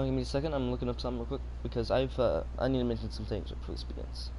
Give me a second. I'm looking up something real quick because I need to mention some things before this begins.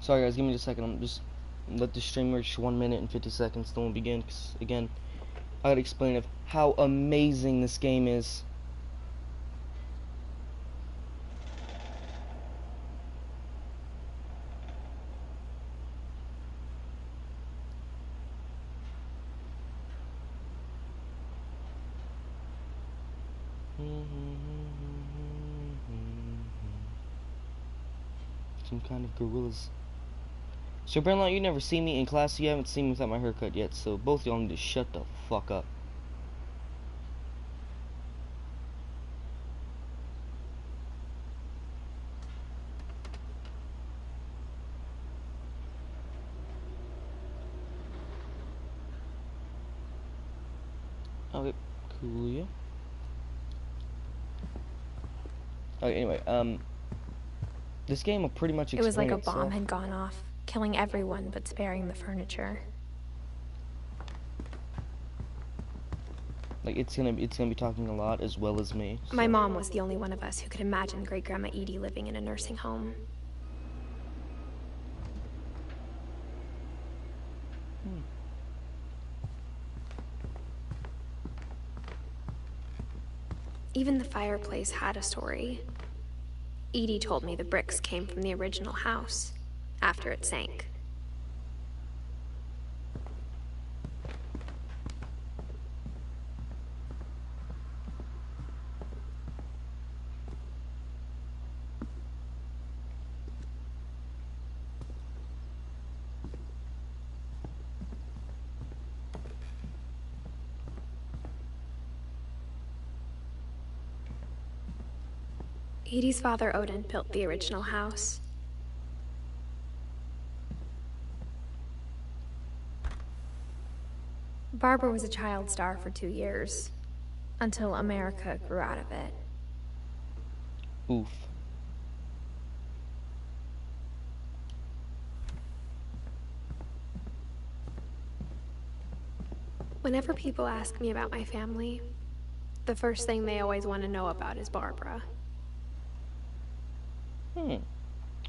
Sorry guys, give me just a second. I'm just let the stream reach 1 minute and 50 seconds, then we'll begin. Because again, I gotta explain of how amazing this game is. Some kind of gorillas. So Brenlon, you never see me in class, you haven't seen me without my haircut yet, so both y'all need to shut the fuck up. Okay, cool, yeah. Okay, anyway, this game will pretty much explain It was like a itself. bomb had gone off, killing everyone but sparing the furniture. Like, it's gonna be talking a lot as well as me. So. My mom was the only one of us who could imagine Great-Grandma Edie living in a nursing home. Even the fireplace had a story. Edie told me the bricks came from the original house, after it sank. Edie's father, Odin, built the original house. Barbara was a child star for 2 years, until America grew out of it. Oof. Whenever people ask me about my family, the first thing they always want to know about is Barbara.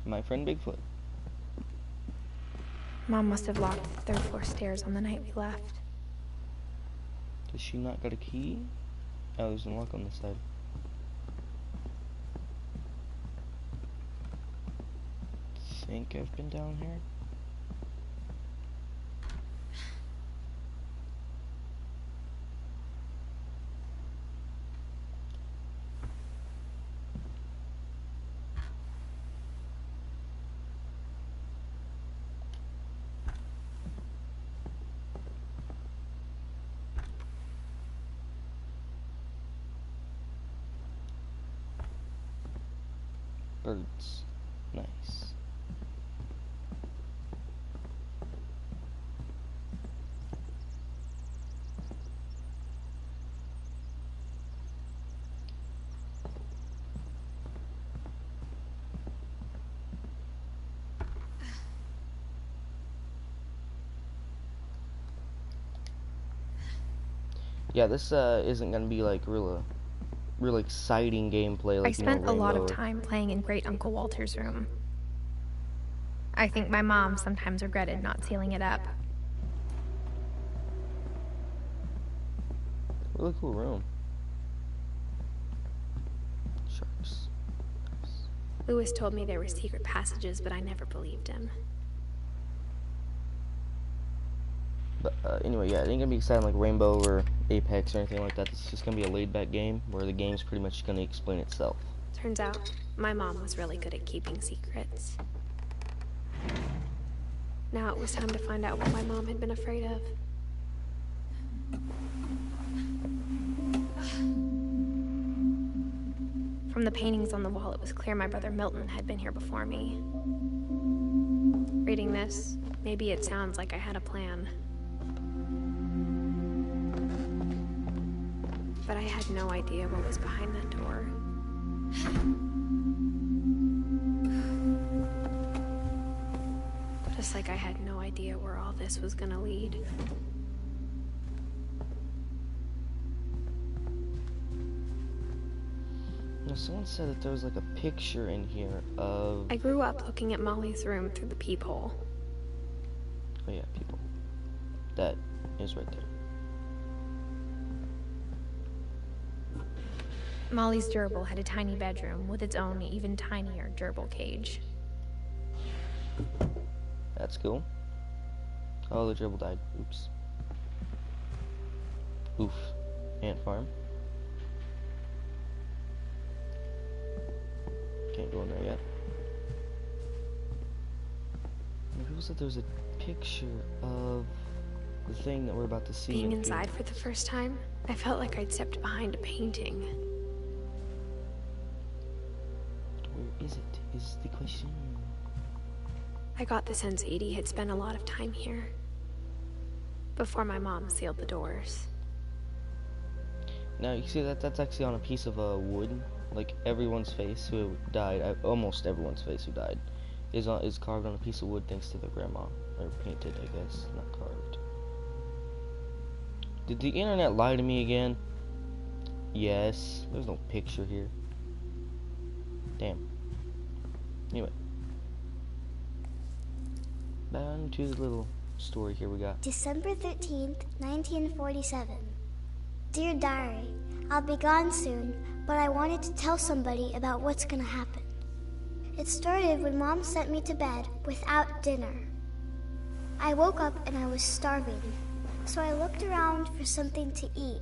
My friend Bigfoot. Mom must have locked the third floor stairs on the night we left. Does she not got a key? Oh, there's a lock on this side. Think I've been down here? Birds. Nice. Yeah, this isn't gonna be like real exciting gameplay. Like, I spent a lot of Rainbow. time playing in Great Uncle Walter's room. I think my mom sometimes regretted not sealing it up. Really cool room. Sharks. Nice. Lewis told me there were secret passages, but I never believed him. But anyway, yeah, it ain't gonna be exciting like Rainbow or Apex or anything like that. This is just gonna be a laid-back game where the game's pretty much gonna explain itself. Turns out, my mom was really good at keeping secrets. Now it was time to find out what my mom had been afraid of. From the paintings on the wall, it was clear my brother Milton had been here before me. Reading this, maybe it sounds like I had a plan. But I had no idea what was behind that door. Just like I had no idea where all this was gonna lead. Now, someone said that there was like a picture in here of... I grew up looking at Molly's room through the peephole. Oh yeah, people. That is right there. Molly's gerbil had a tiny bedroom with its own even tinier gerbil cage. That's cool. Oh, the gerbil died. Oops. Oof. Ant farm. Can't go in there yet. And people said there was a picture of the thing that we're about to see. Being inside for the first time, I felt like I'd stepped behind a painting. But where is it? Is the question. I got the sense Edie had spent a lot of time here. Before my mom sealed the doors. Now you see that's actually on a piece of wood. Like everyone's face who died, almost everyone's face who died, is carved on a piece of wood thanks to their grandma, or painted, I guess, not carved. Did the internet lie to me again? Yes, there's no picture here. Damn. Anyway, back to the little story here we got. December 13th, 1947. Dear Diary, I'll be gone soon, but I wanted to tell somebody about what's gonna happen. It started when Mom sent me to bed without dinner. I woke up and I was starving, so I looked around for something to eat.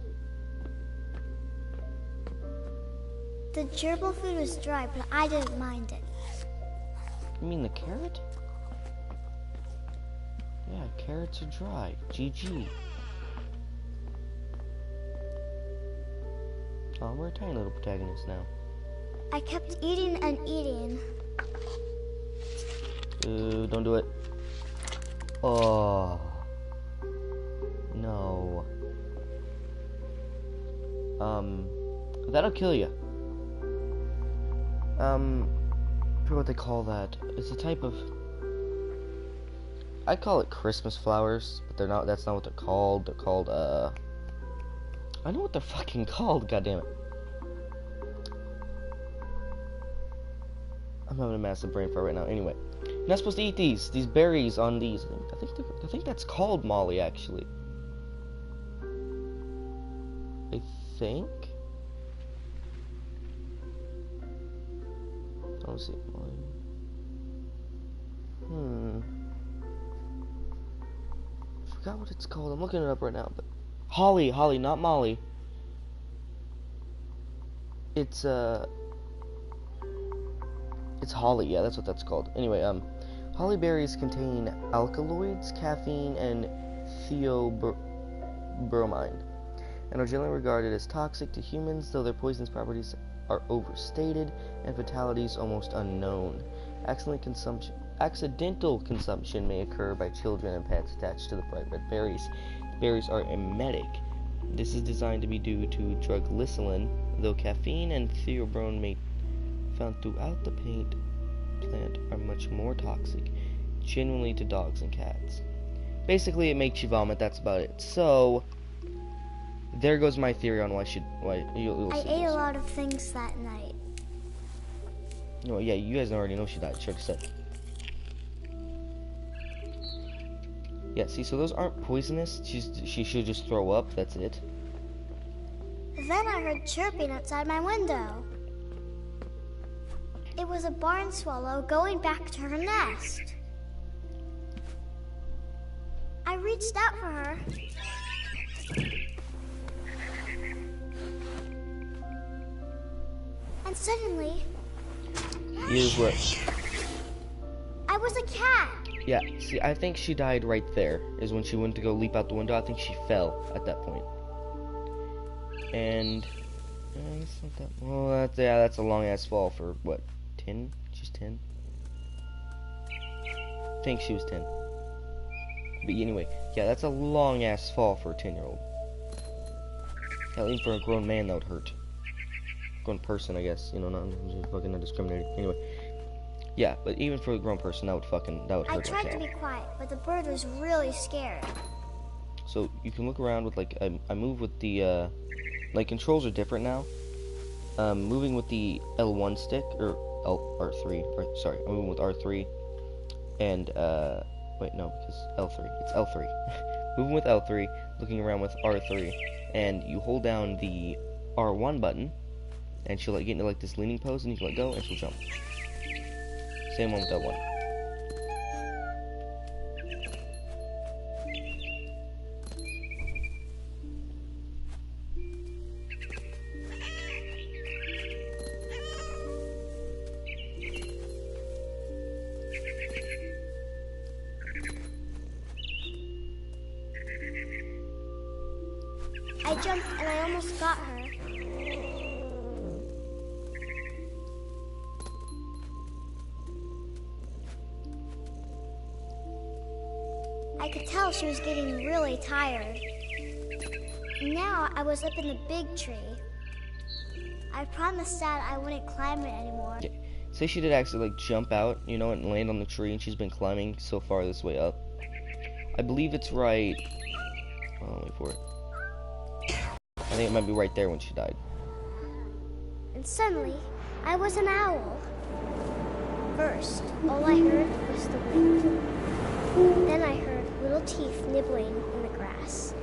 The gerbil food was dry, but I didn't mind it. You mean the carrot? Yeah, carrots are dry. GG. Oh, we're a tiny little protagonist now. I kept eating and eating. Ooh, don't do it. Oh. No. That'll kill you. I forget what they call that. It's a type of... I call it Christmas flowers, but they're not, that's not what they're called. They're called, I know what they're fucking called, goddammit. I'm having a massive brain fart right now. Anyway, you're not supposed to eat these berries on these. I think that's called Molly, actually. I think. I don't see Molly. I forgot what it's called. I'm looking it up right now, but Holly, not Molly. It's holly, yeah, that's what that's called. Anyway, holly berries contain alkaloids, caffeine, and theobromine, and are generally regarded as toxic to humans, though their poisonous properties are overstated and fatalities almost unknown. Accidental consumption may occur by children and pets attached to the bright red berries. The berries are emetic. This is designed to be due to drug glycerin, though caffeine and theobromine found throughout the plant are much more toxic, genuinely to dogs and cats. Basically, it makes you vomit. That's about it. So, there goes my theory on why you'll I ate a lot of things that night. No, yeah, you guys already know she died. Sure said. Yeah, see, so those aren't poisonous. She should just throw up. That's it. Then I heard chirping outside my window. It was a barn swallow going back to her nest. I reached out for her. And suddenly, Here's where. I was a cat. Yeah, see, I think she died right there. Is when she went to go leap out the window. I think she fell at that point. And it's not that. Well, that's a long ass fall for what? 10? She's 10. I think she was 10. But anyway, yeah, that's a long ass fall for a 10-year-old. Hell, even for a grown man, that would hurt. Grown person, I guess. You know, not fucking not discriminating. Anyway, yeah, but even for a grown person, that would hurt. I tried to be quiet, but the bird was really scared. So you can look around with like I move with the like controls are different now. Moving with the L1 stick or R3. Or, sorry, I'm moving with R3 and wait, no, because L3. It's L3. Moving with L3, looking around with R3, and you hold down the R1 button, and she'll like get into like this leaning pose, and you can let go, and she'll jump. Same one with L1. I jumped and I almost got her. I could tell she was getting really tired. Now I was up in the big tree. I promised Dad I wouldn't climb it anymore. Yeah. Say she did actually like jump out, you know, and land on the tree, and she's been climbing so far this way up. I believe it's right. Oh, wait for it. I think it might be right there when she died. And suddenly, I was an owl. First, all I heard was the wind. Then I heard little teeth nibbling in the grass.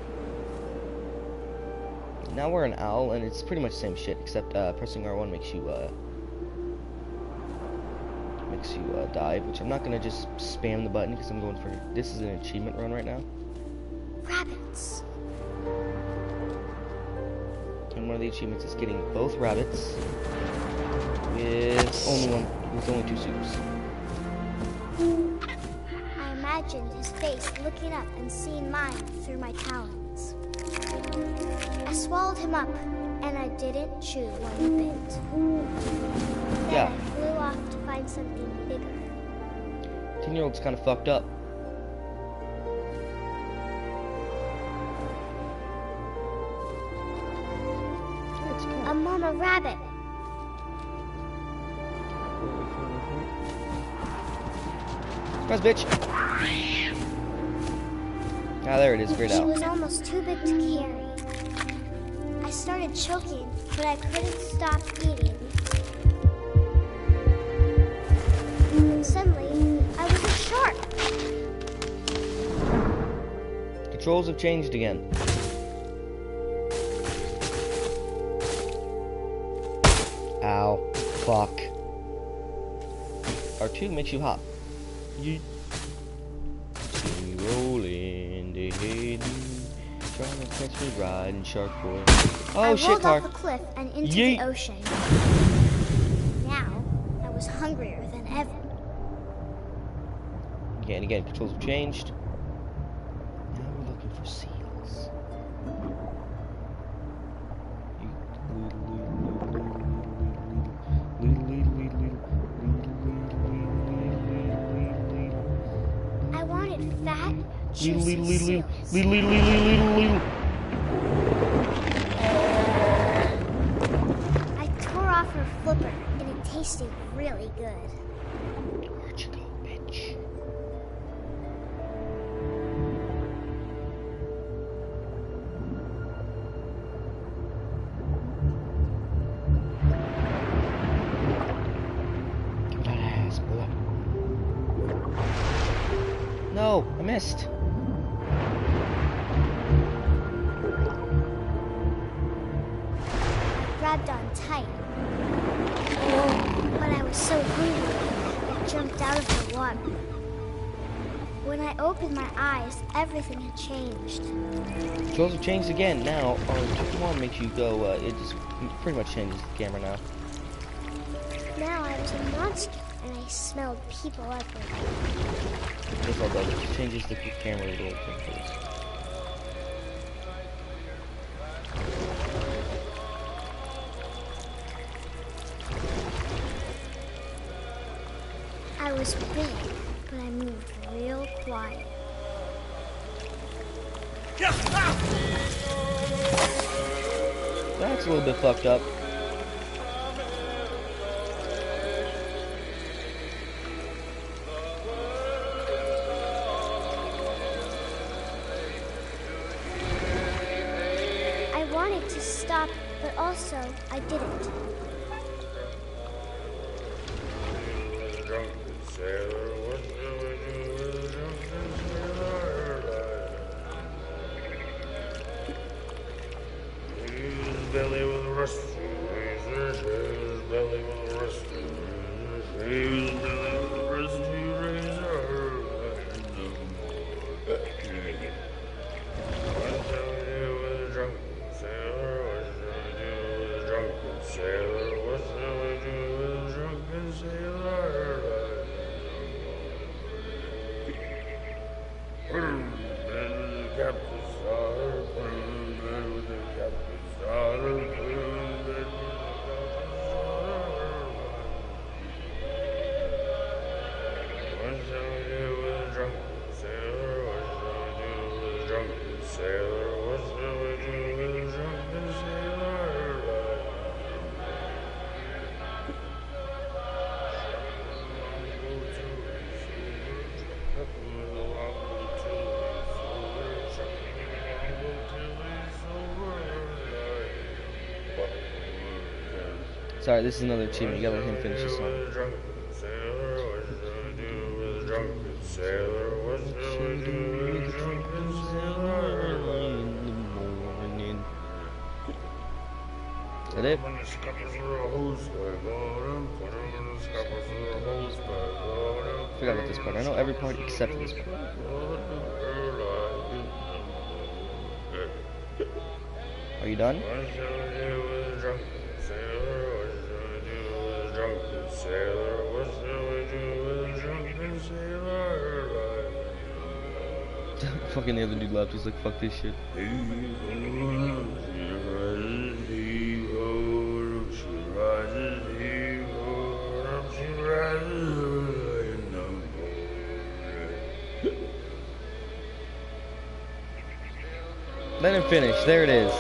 Now we're an owl, and it's pretty much the same shit, except pressing R1 makes you dive, which I'm not gonna just spam the button because I'm going for this is an achievement run right now. Rabbits. And one of the achievements is getting both rabbits with only 2 soups. I imagined his face looking up and seeing mine through my talons. I swallowed him up, and I didn't chew one bit. Then Yeah. I flew off to find something bigger. 10-year-old's kind of fucked up. A mama rabbit. Surprise, bitch! Ah, there it is. Great She out. was almost too big to carry. I started choking, but I couldn't stop eating. And suddenly, I was a shark. Controls have changed again. Ow. Fuck. R2 makes you hop. Yeet. See me rolling, they hating, trying to catch me riding shark boy. Oh I shit, rolled car. off the cliff and into Yeet. the ocean. Now, I was hungrier than ever. Again, controls have changed. Now we're looking for seals. I wanted fat, juicy Little. seals. I tore off her flipper, and it tasted really good. Where'd you go, bitch? Give that ass, boy. No, I missed. Grabbed on tight. But I was so hungry, I jumped out of the water. When I opened my eyes, everything had changed. Controls have changed again. Now, R1 makes you go, it just pretty much changes the camera now. Now I was a monster, and I smelled people everywhere. That's all does. It just changes the camera a little bit. I was big, but I moved real quiet. That's a little bit fucked up. I wanted to stop, but also I didn't. Belly with a rusty razor, his belly with a rusty razor, his belly with a rusty razor. What shall we do with a drunken sailor? What shall we do with a drunken sailor? What shall we do with a drunken sailor? Put him in bed with the captain's daughter, put him in bed with the captain's daughter, put him in bed with the captain's daughter. What shall we do with a drunken sailor? What shall we do with a drunken sailor? What shall we do with a drunken sailor? Sorry, this is another achievement. You gotta let him finish the song. What shall we do with a drunken sailor? What shall we do with a drunken sailor? In the morning. Is that it? Put him in the scuppers with a hose pipe, bottom. Put him in the scuppers with a hose pipe, bottom. Forgot about this part. I know every part except for this part. Are you done? What shall we do with a drunken sailor? What shall we do with a drunken sailor? What shall we do with a drunken sailor? Fucking the other dude left. He's like, fuck this shit. Let him finish. There it is.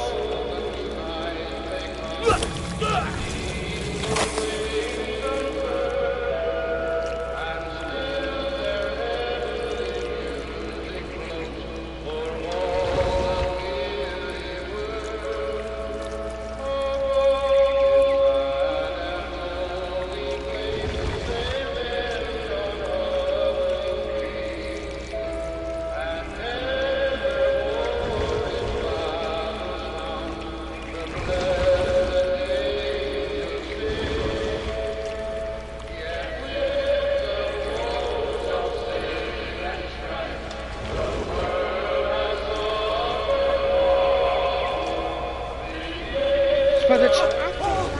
After the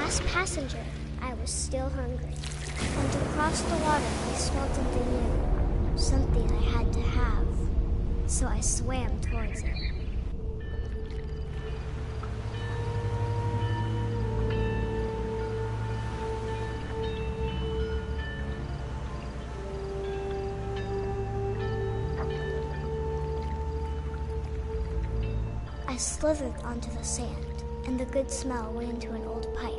last passenger, I was still hungry. And to cross the water, I smelled something new. Something I had to have. So I swam towards it. I slithered onto the sand, and the good smell went into an old pipe.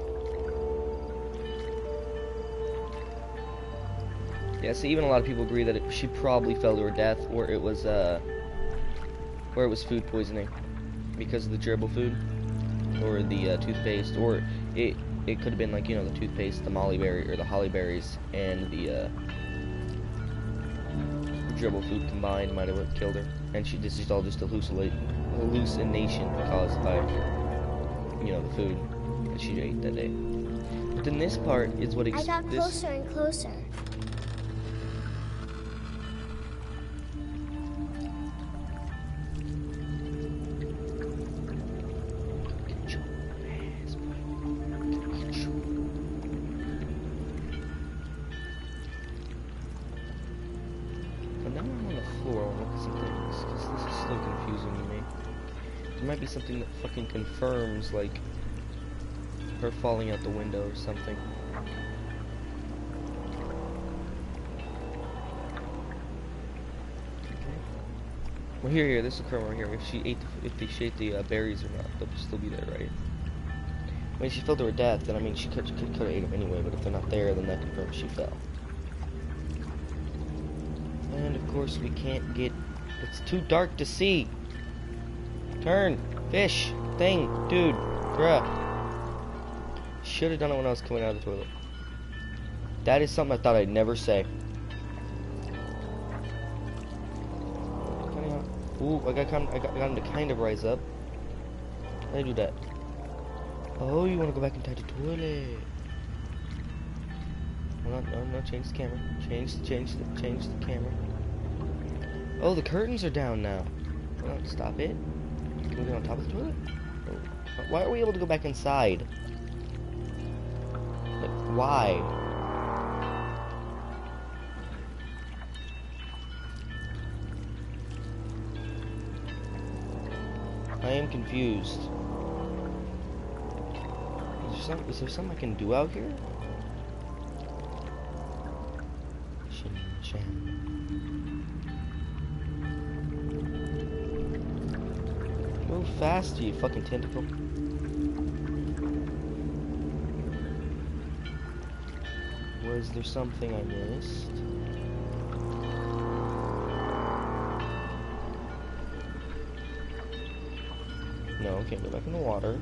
Yeah, so even a lot of people agree that she probably fell to her death, or it was food poisoning because of the gerbil food, or the toothpaste, or it could have been like, you know, the toothpaste, the mollyberry or the holly berries, and the gerbil food combined might have killed her, and this is all just hallucination caused by, you know, the food that she ate that day. But then this part is what I got closer and closer. floor. I'll look at some things, because this is still confusing to me. There might be something that fucking confirms, like, her falling out the window or something. Well, here, this will come right here. If she ate the berries or not, they'll still be there, right? When she fell to her death, then I mean, she could have ate them anyway, but if they're not there, then that confirms she fell. And of course, we can't get, it's too dark to see. Turn, fish, thing, dude, bruh. Should have done it when I was coming out of the toilet. That is something I thought I'd never say. Ooh, I got him to kind of rise up. How do I do that? Oh, you want to go back inside the toilet? No, change the camera. Change the camera. Oh, the curtains are down now. Hold on, stop it. Can we get on top of the toilet? Oh. Why are we able to go back inside? Like, why? I am confused. Is there something I can do out here? Move faster, you fucking tentacle. Was there something I missed? No, can't go back in the water.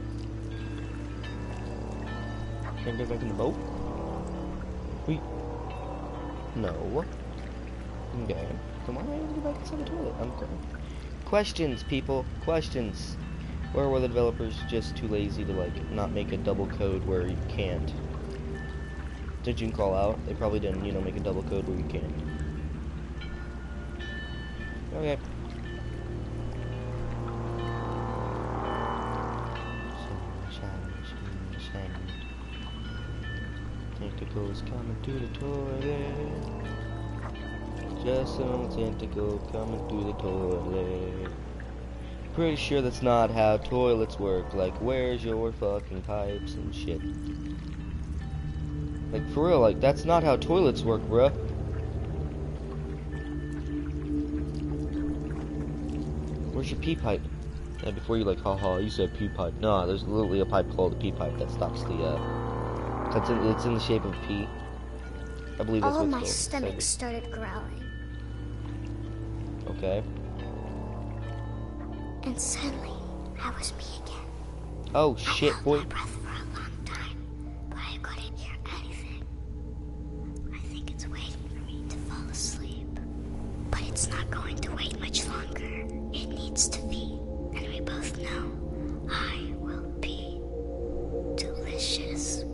Can't go back in the boat. Wait. No. Okay. Come on, I want to go back inside the toilet. I'm going. Questions, people. Questions. Or were the developers just too lazy to, like, not make a double code where you can't? Did you call out? They probably didn't, you know, make a double code where you can't. Okay. Tentacles coming to the toilet. Just some tentacle coming through the toilet. Pretty sure that's not how toilets work. Like, where's your fucking pipes and shit? Like, for real, like, that's not how toilets work, bruh. Where's your pee pipe? And before you like, haha, you said pee pipe. No, there's literally a pipe called a pee pipe that stops the, it's in the shape of a pea. I believe that's all what's my called. stomach started growling. Okay. And suddenly, I was me again. Oh shit, I boy. held my breath for a long time, but I couldn't hear anything. I think it's waiting for me to fall asleep. But it's not going to wait much longer. It needs to be. And we both know I will be delicious.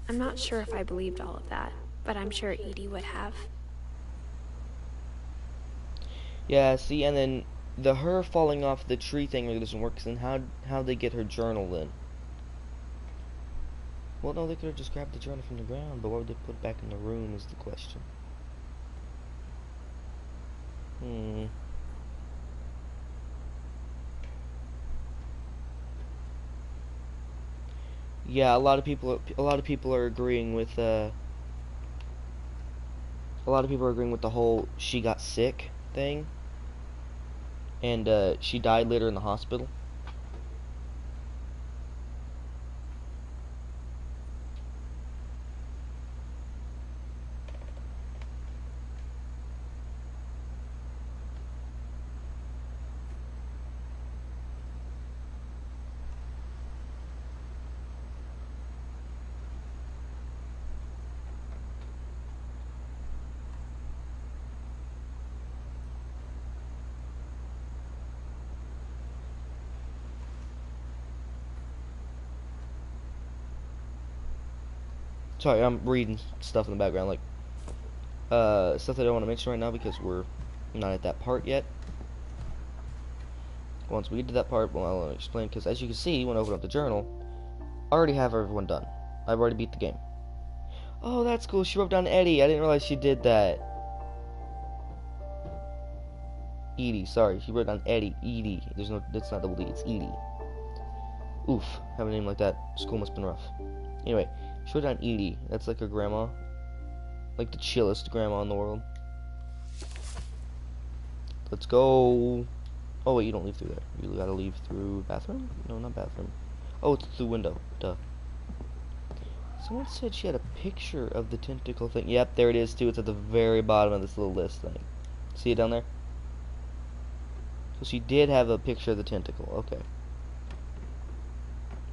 I'm not sure if I believed all of that, but I'm sure Edie would have. Yeah, see, and then her falling off the tree thing really doesn't work, 'cause then how'd they get her journal then? Well, no, they could have just grabbed the journal from the ground, but why would they put it back in the room is the question. Yeah, a lot of people are agreeing with a lot of people are agreeing with the whole she got sick thing, and she died later in the hospital. Sorry, I'm reading stuff in the background, like, stuff that I don't want to mention right now because we're I'm not at that part yet. Once we get to that part, well, I'll explain, because as you can see, when I open up the journal, I already have everyone done. I've already beat the game. Oh, that's cool. She wrote down Eddie. I didn't realize she did that. Edie, sorry. She wrote down Eddie. Edie. That's not double D. It's Edie. Oof. Have a name like that. School must have been rough. Anyway, she wrote down Edie. That's like her grandma. Like the chillest grandma in the world. Let's go. Oh, wait, you don't leave through there. You gotta leave through bathroom? No, not bathroom. Oh, it's through window. Duh. Someone said she had a picture of the tentacle thing. Yep, there it is, too. It's at the very bottom of this little list thing. See it down there? So she did have a picture of the tentacle. Okay.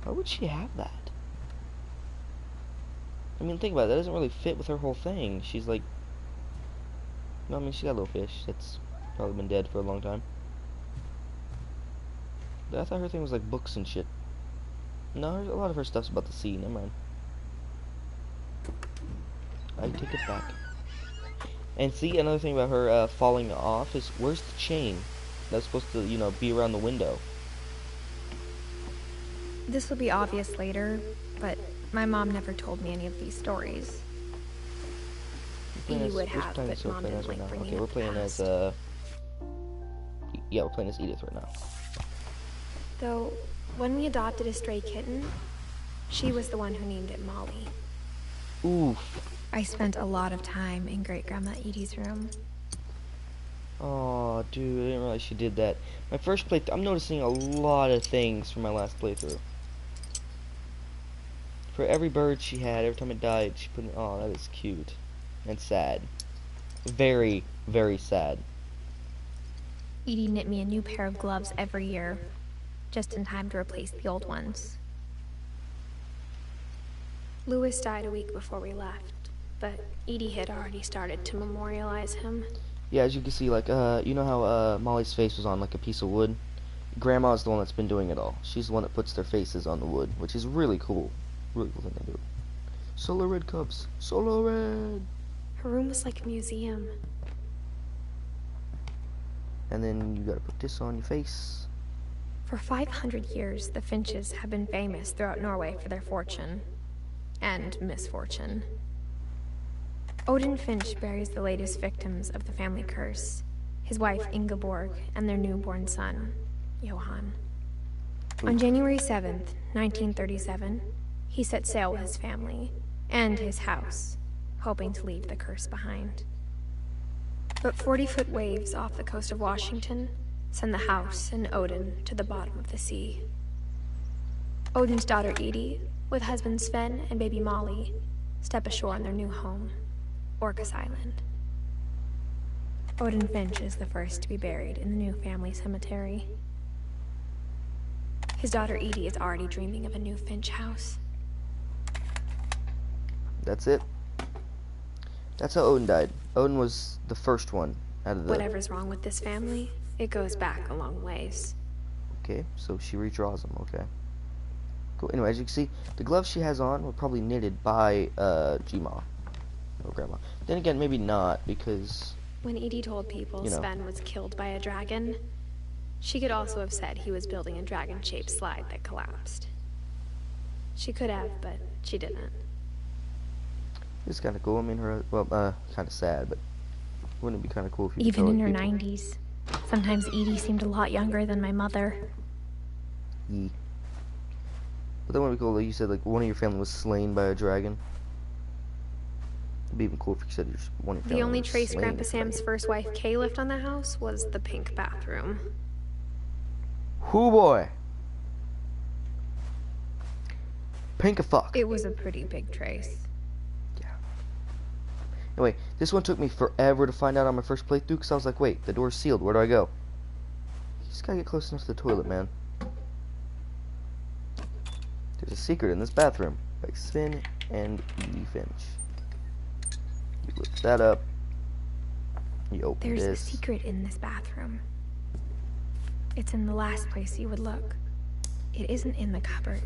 Why would she have that? I mean, think about it. That doesn't really fit with her whole thing. She's like... No, I mean, she got a little fish. That's probably been dead for a long time. But I thought her thing was like books and shit. No, a lot of her stuff's about the sea. Never mind. I take it back. And see, another thing about her falling off is, where's the chain? That's supposed to, you know, be around the window. This will be obvious later, but my mom never told me any of these stories. Edie would have, but Mom didn't like bringing Okay, up we're the playing past. as, yeah, we're playing as Edith right now. Though, when we adopted a stray kitten, she was the one who named it Molly. Oof. I spent a lot of time in Great-Grandma Edie's room. Oh, dude, I didn't realize she did that. My first playthrough, I'm noticing a lot of things from my last playthrough. For every bird she had, every time it died, she put in, oh, that is cute. And sad. Very, very sad. Edie knit me a new pair of gloves every year, just in time to replace the old ones. Louis died a week before we left, but Edie had already started to memorialize him. Yeah, as you can see, like, you know how, Molly's face was on, like, a piece of wood? Grandma's the one that's been doing it all. She's the one that puts their faces on the wood, which is really cool. Really cool thing to do. Solo red cups. Solo red! Her room was like a museum. And then you gotta put this on your face. For 500 years, the Finches have been famous throughout Norway for their fortune. And misfortune. Odin Finch buries the latest victims of the family curse, his wife Ingeborg and their newborn son, Johan. On January 7th, 1937, he set sail with his family and his house, hoping to leave the curse behind. But 40-foot waves off the coast of Washington send the house and Odin to the bottom of the sea. Odin's daughter Edie, with husband Sven and baby Molly, step ashore on their new home, Orcas Island. Odin Finch is the first to be buried in the new family cemetery. His daughter Edie is already dreaming of a new Finch house. That's it. That's how Odin died. Odin was the first one out of the... Whatever's wrong with this family, it goes back a long ways. Okay, so she redraws them, okay. Cool. Anyway, as you can see, the gloves she has on were probably knitted by, G-Ma. Or Grandma. Then again, maybe not, because... When Edie told people Sven was killed by a dragon, she could also have said he was building a dragon-shaped slide that collapsed. She could have, but she didn't. It's kind of cool. I mean, her, well, kind of sad, but wouldn't it be kind of cool if you Even in her people? 90s. Sometimes Edie seemed a lot younger than my mother. Yeah. But that would be cool, like you said, like, one of your family was slain by a dragon. It'd be even cool if you said one of your family The only was trace slain Grandpa by a Sam's dragon. first wife, Kay, left on the house was the pink bathroom. Hoo boy! Pink a fuck. It was a pretty big trace. Anyway, this one took me forever to find out on my first playthrough, because I was like, wait, the door's sealed, where do I go? You just gotta get close enough to the toilet, man. There's a secret in this bathroom, by Sven and Edie Finch. You lift that up. You open There's this. a secret in this bathroom. It's in the last place you would look. It isn't in the cupboard.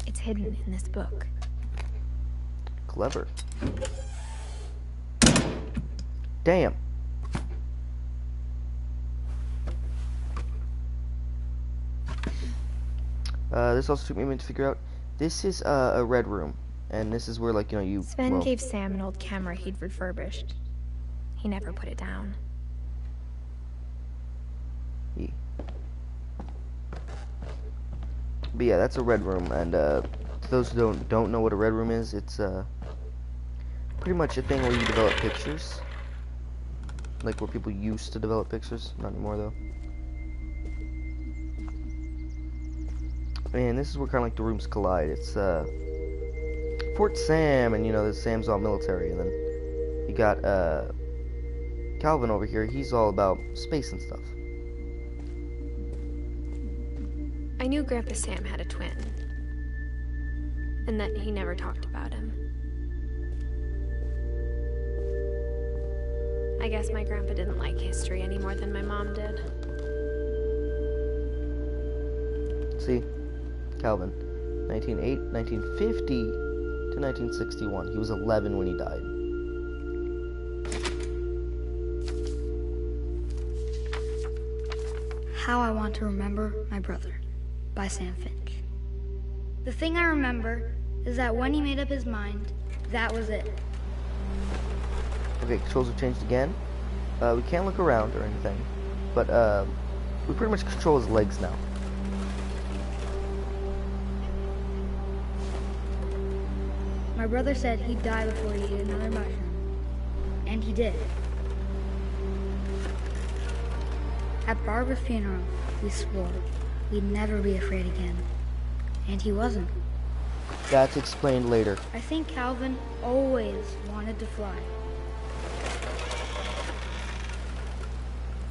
It's hidden in this book. Clever. Damn. This also took me a minute to figure out. This is a red room, and this is where, like, you know, you. Sven well, gave Sam an old camera he'd refurbished. He never put it down. But yeah, that's a red room, and to those who don't know what a red room is, it's pretty much a thing where you develop pictures, like where people used to develop pictures, not anymore though. And this is where kind of like the rooms collide. It's Fort Sam, and you know, Sam's all military, and then you got Calvin over here. He's all about space and stuff. I knew Grandpa Sam had a twin, and that he never talked about him. I guess my grandpa didn't like history any more than my mom did. See, Calvin, 1950 to 1961. He was 11 when he died. How I Want to Remember My Brother by Sam Finch. The thing I remember is that when he made up his mind, that was it. Okay, controls have changed again. We can't look around or anything, but we pretty much control his legs now. My brother said he'd die before he ate another mushroom. And he did. At Barbara's funeral, we swore we'd never be afraid again. And he wasn't. That's explained later. I think Calvin always wanted to fly.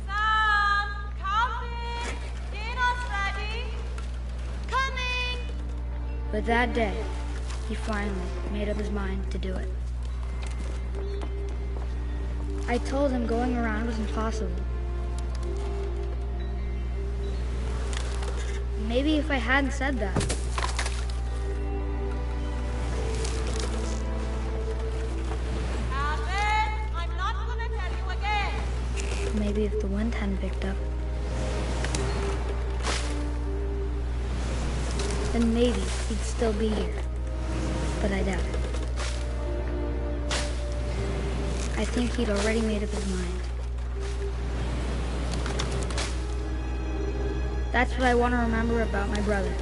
Sam! Calvin! Dinner's ready! Coming! But that day, he finally made up his mind to do it. I told him going around was impossible. Maybe if I hadn't said that. Calvin! I'm not gonna tell you again! Maybe if the wind hadn't picked up. Then maybe he'd still be here. But I doubt it. I think he'd already made up his mind. That's what I want to remember about my brother.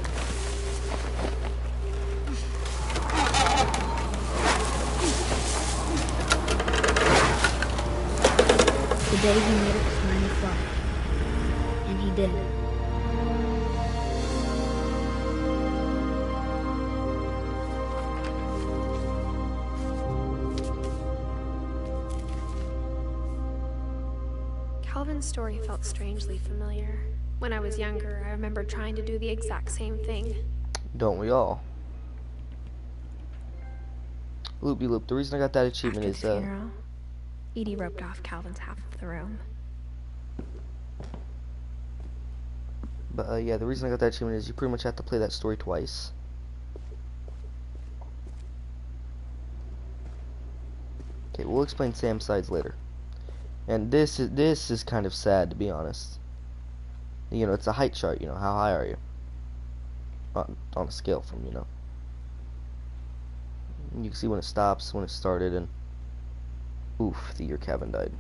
The day he made up his mind to fly. And he did. Calvin's story felt strangely familiar. When I was younger, I remember trying to do the exact same thing. Don't we all? Loop-de-loop. The reason I got that achievement After is the funeral, Edie roped off Calvin's half of the room. but yeah, the reason I got that achievement is you pretty much have to play that story twice. Okay, we'll explain Sam's sides later. And this is kind of sad, to be honest. You know, it's a height chart, you know, how high are you? On a scale from, you know. You can see when it stops, when it started, and oof, the year Calvin died.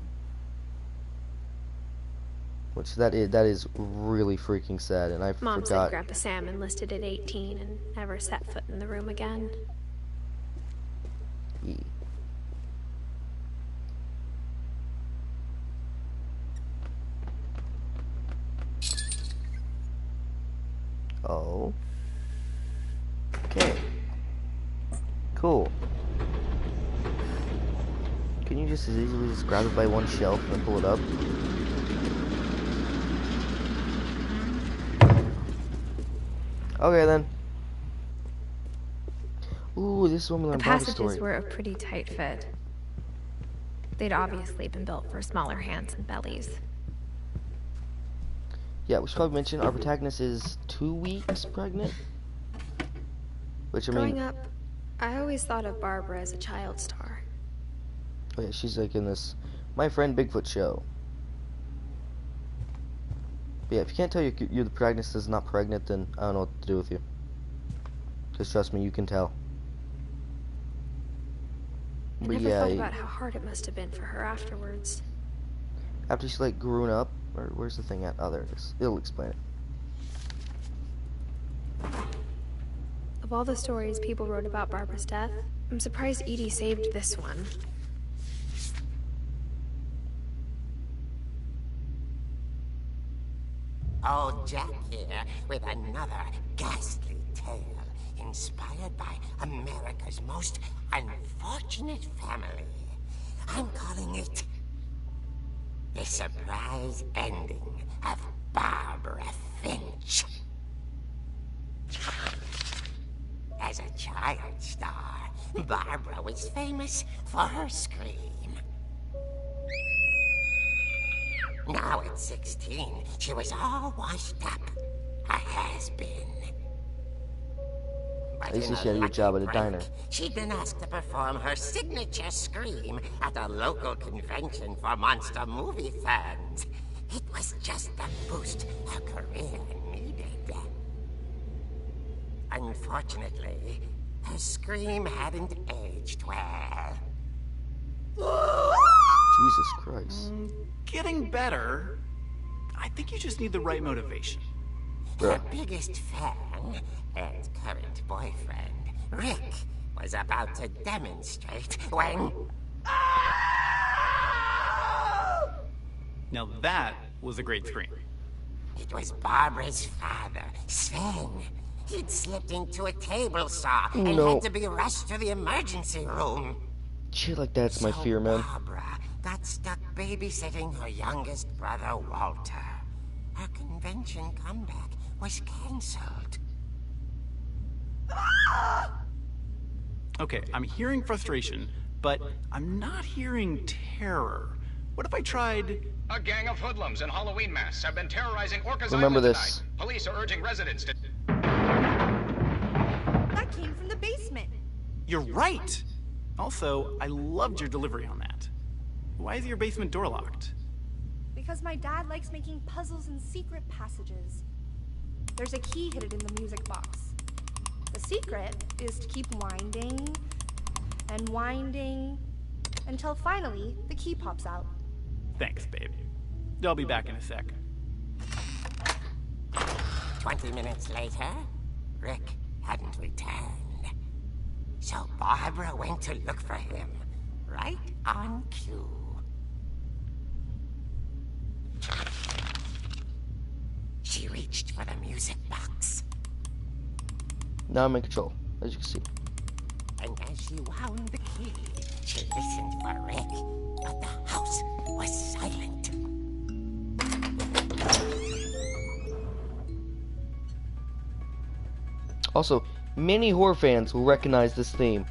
Which that is really freaking sad, and I Mom said forgot. Grandpa Sam enlisted at 18 and never set foot in the room again. Yeah. Oh. Okay. Cool. Can you just as easily just grab it by one shelf and pull it up? Okay then. Ooh, this is when we The learn Barbie's passages story. were a pretty tight fit. They'd obviously been built for smaller hands and bellies. Yeah, we should probably mention our protagonist is 2 weeks pregnant. Which I mean, Growing up, I always thought of Barbara as a child star. oh yeah, she's like in this My Friend Bigfoot show. But yeah, if you can't tell you're the protagonist is not pregnant, then I don't know what to do with you. because trust me, you can tell. I But never yeah, thought about how hard it must have been for her afterwards. after she's like grown up, or where's the thing at? Oh, there it is. It'll explain it. Of all the stories people wrote about Barbara's death, I'm surprised Edie saved this one. Old Jack here with another ghastly tale inspired by America's most unfortunate family. I'm calling it The Surprise Ending of Barbara Finch. As a child star, Barbara was famous for her scream. Now at 16, she was all washed up. A has-been. But At least in she had a good job at a break, diner. she'd been asked to perform her signature scream at a local convention for monster movie fans. It was just the boost her career needed. Unfortunately, her scream hadn't aged well. Jesus Christ. Getting better. I think you just need the right motivation. Her biggest fan and current boyfriend, Rick, was about to demonstrate when... Now that was a great scream. It was Barbara's father, Sven. He'd slipped into a table saw and No. had to be rushed to the emergency room. Shit like that's my So fear, man. Barbara got stuck babysitting her youngest brother, Walter. Her convention comeback was cancelled. Okay, I'm hearing frustration, but I'm not hearing terror. What if I tried... A gang of hoodlums in Halloween masks have been terrorizing Orca's Remember Island this. tonight. Police are urging residents to... That came from the basement. You're right! Also, I loved your delivery on that. Why is your basement door locked? Because my dad likes making puzzles and secret passages. There's a key hidden in the music box. The secret is to keep winding and winding until finally the key pops out. Thanks, babe. I'll be back in a sec. 20 minutes later, Rick hadn't returned. So Barbara went to look for him, right on cue. She reached for the music box, Now I'm in control, as you can see. and as she wound the key, she listened for Rick, but the house was silent. Also, many horror fans will recognize this theme.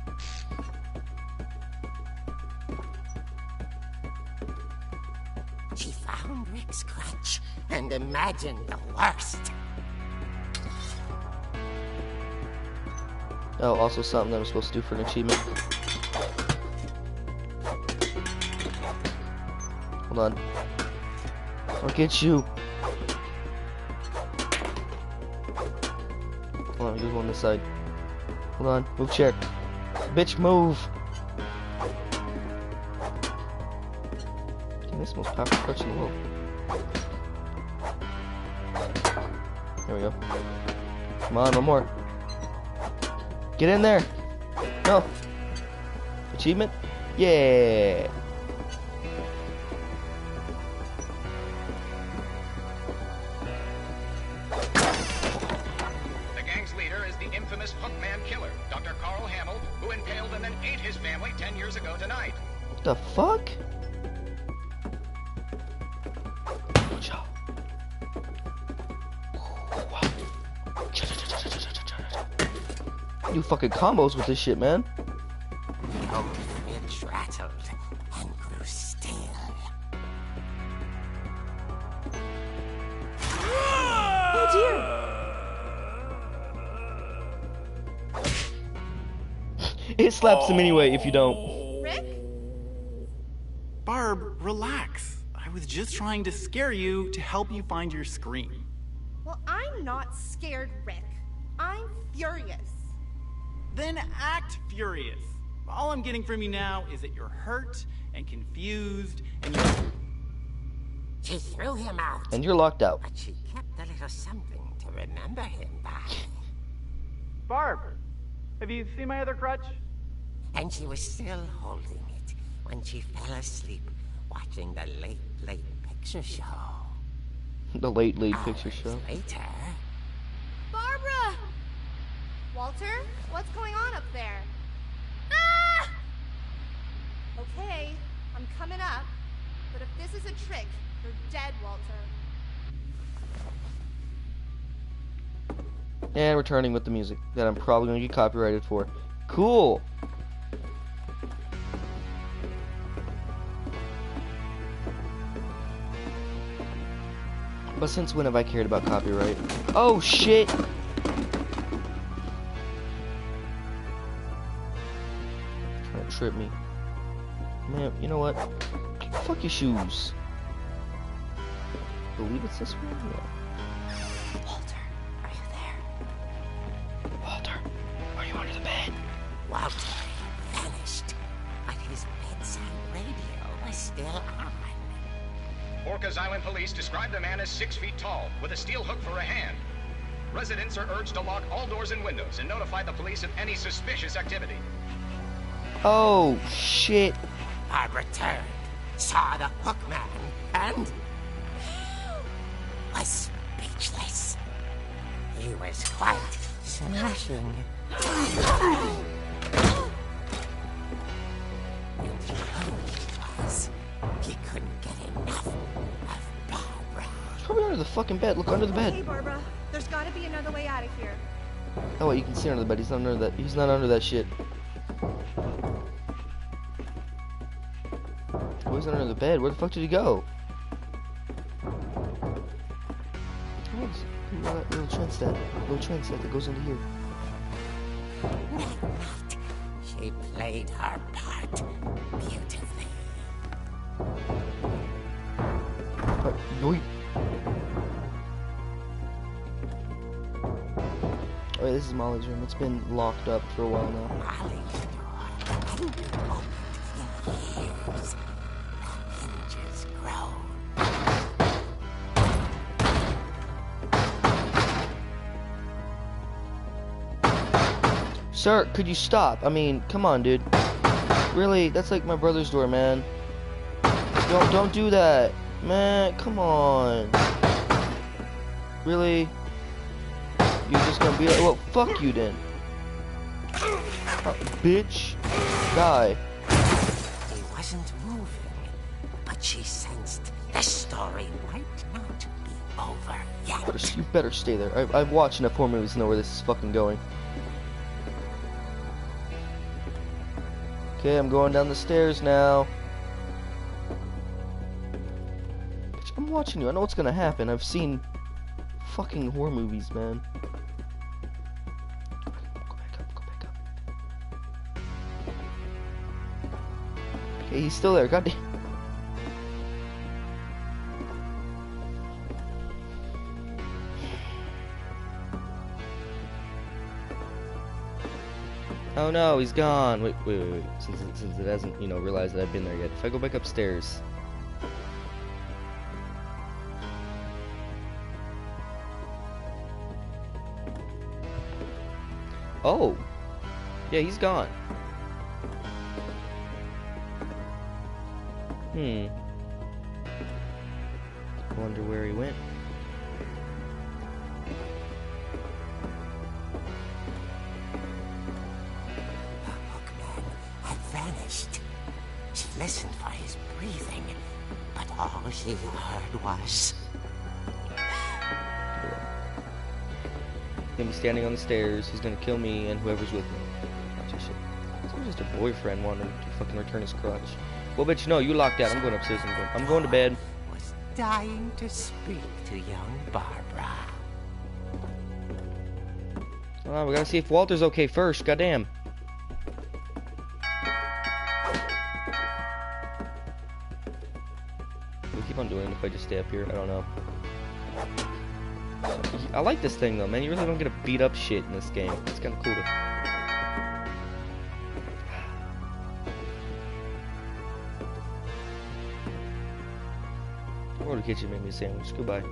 She found Rick's crutch and imagined the worst. Oh, also something that I'm supposed to do for an achievement. Hold on. I'll get you. Hold on, there's one on this side. Hold on, move chair. Bitch, move! Damn, this is the most powerful crutch in the world. There we go. Come on, one more. Get in there! No! Achievement? Yeah! The gang's leader is the infamous Hookman killer, Dr. Carl Hamill, who impaled and then ate his family 10 years ago tonight. What the fuck? Do fucking combos with this shit, man. Old Finch rattled and grew still. It slaps him anyway if you don't. Rick? Barb, relax. I was just trying to scare you to help you find your scream. Well, I'm not scared, Rick. I'm furious. then act furious. All I'm getting from you now is that you're hurt and confused and you're... She threw him out. And you're locked out. But she kept a little something to remember him by. Barb, have you seen my other crutch? And she was still holding it when she fell asleep watching the late picture show. The late picture show. Later. Barbara! Walter, what's going on up there? Ah! Okay, I'm coming up. But if this is a trick, you're dead, Walter. And returning with the music that I'm probably going to get copyrighted for. Cool! But since when have I cared about copyright? Oh shit! Trying to trip me. Man, you know what? Fuck your shoes. Believe it's this one? Yeah. Walter, are you there? Walter, are you under the bed? Walter vanished, but his bedside radio was still on. Orcas Island police describe the man as 6 feet tall, with a steel hook for a hand. Residents are urged to lock all doors and windows and notify the police of any suspicious activity. Oh, shit. Barbara turned, saw the hook man, and was speechless. He was quite smashing. He couldn't get enough of Barbara. He's probably under the fucking bed. Look under the Hey, bed. Barbara, there's gotta be another way out of here. Oh wait, you can see under the bed. He's not under that. He's not under that shit. Oh, he's under the bed. Where the fuck did he go? Oh, it's that little train set that goes into here. She played her part beautifully. Yoink. Oh, wait, this is Molly's room. It's been locked up for a while now. Molly's door hadn't been opened in years. The hinges grow. Sir, could you stop? I mean, come on, dude. Really? That's like my brother's door, man. Don't do that. Man, come on. Really? You're just gonna be like, well, fuck you then. Oh, bitch. Die. He wasn't moving, but she sensed the story might not be over yet. You better stay there. I've watched enough horror movies to know where this is fucking going. Okay, I'm going down the stairs now. Bitch, I'm watching you. I know what's gonna happen. I've seen fucking horror movies, man. Go back up. Okay, he's still there. Goddamn. Oh no, he's gone. Wait. Since it hasn't, realized that I've been there yet. If I go back upstairs. Oh. Yeah, he's gone. Wonder where he went. She listened for his breathing, but all she heard was... He's gonna be standing on the stairs. He's gonna kill me and whoever's with me. It's just a boyfriend wanting to fucking return his crutch. Well, bitch, no, you locked out. I'm going upstairs. I'm going to bed. Was dying to speak to young Barbara. Oh, we gotta see if Walter's okay first. Goddamn. Keep on doing it if I just stay up here. I don't know. I like this thing though, man. You really don't get to beat up shit in this game. It's kind of cool. Or the kitchen made me a sandwich. Goodbye.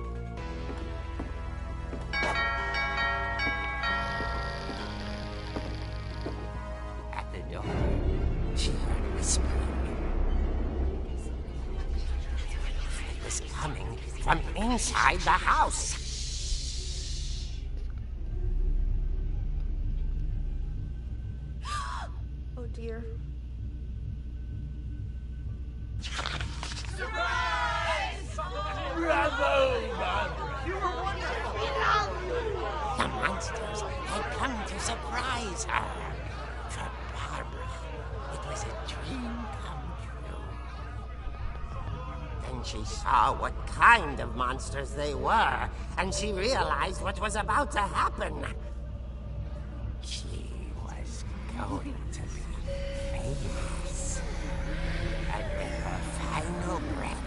At the door, she heard whispering. It was coming from inside the house. Oh dear. The monsters had come to surprise her. For Barbara, it was a dream come true. Then she saw what kind of monsters they were, and she realized what was about to happen. She was going to be famous. And with her final breath,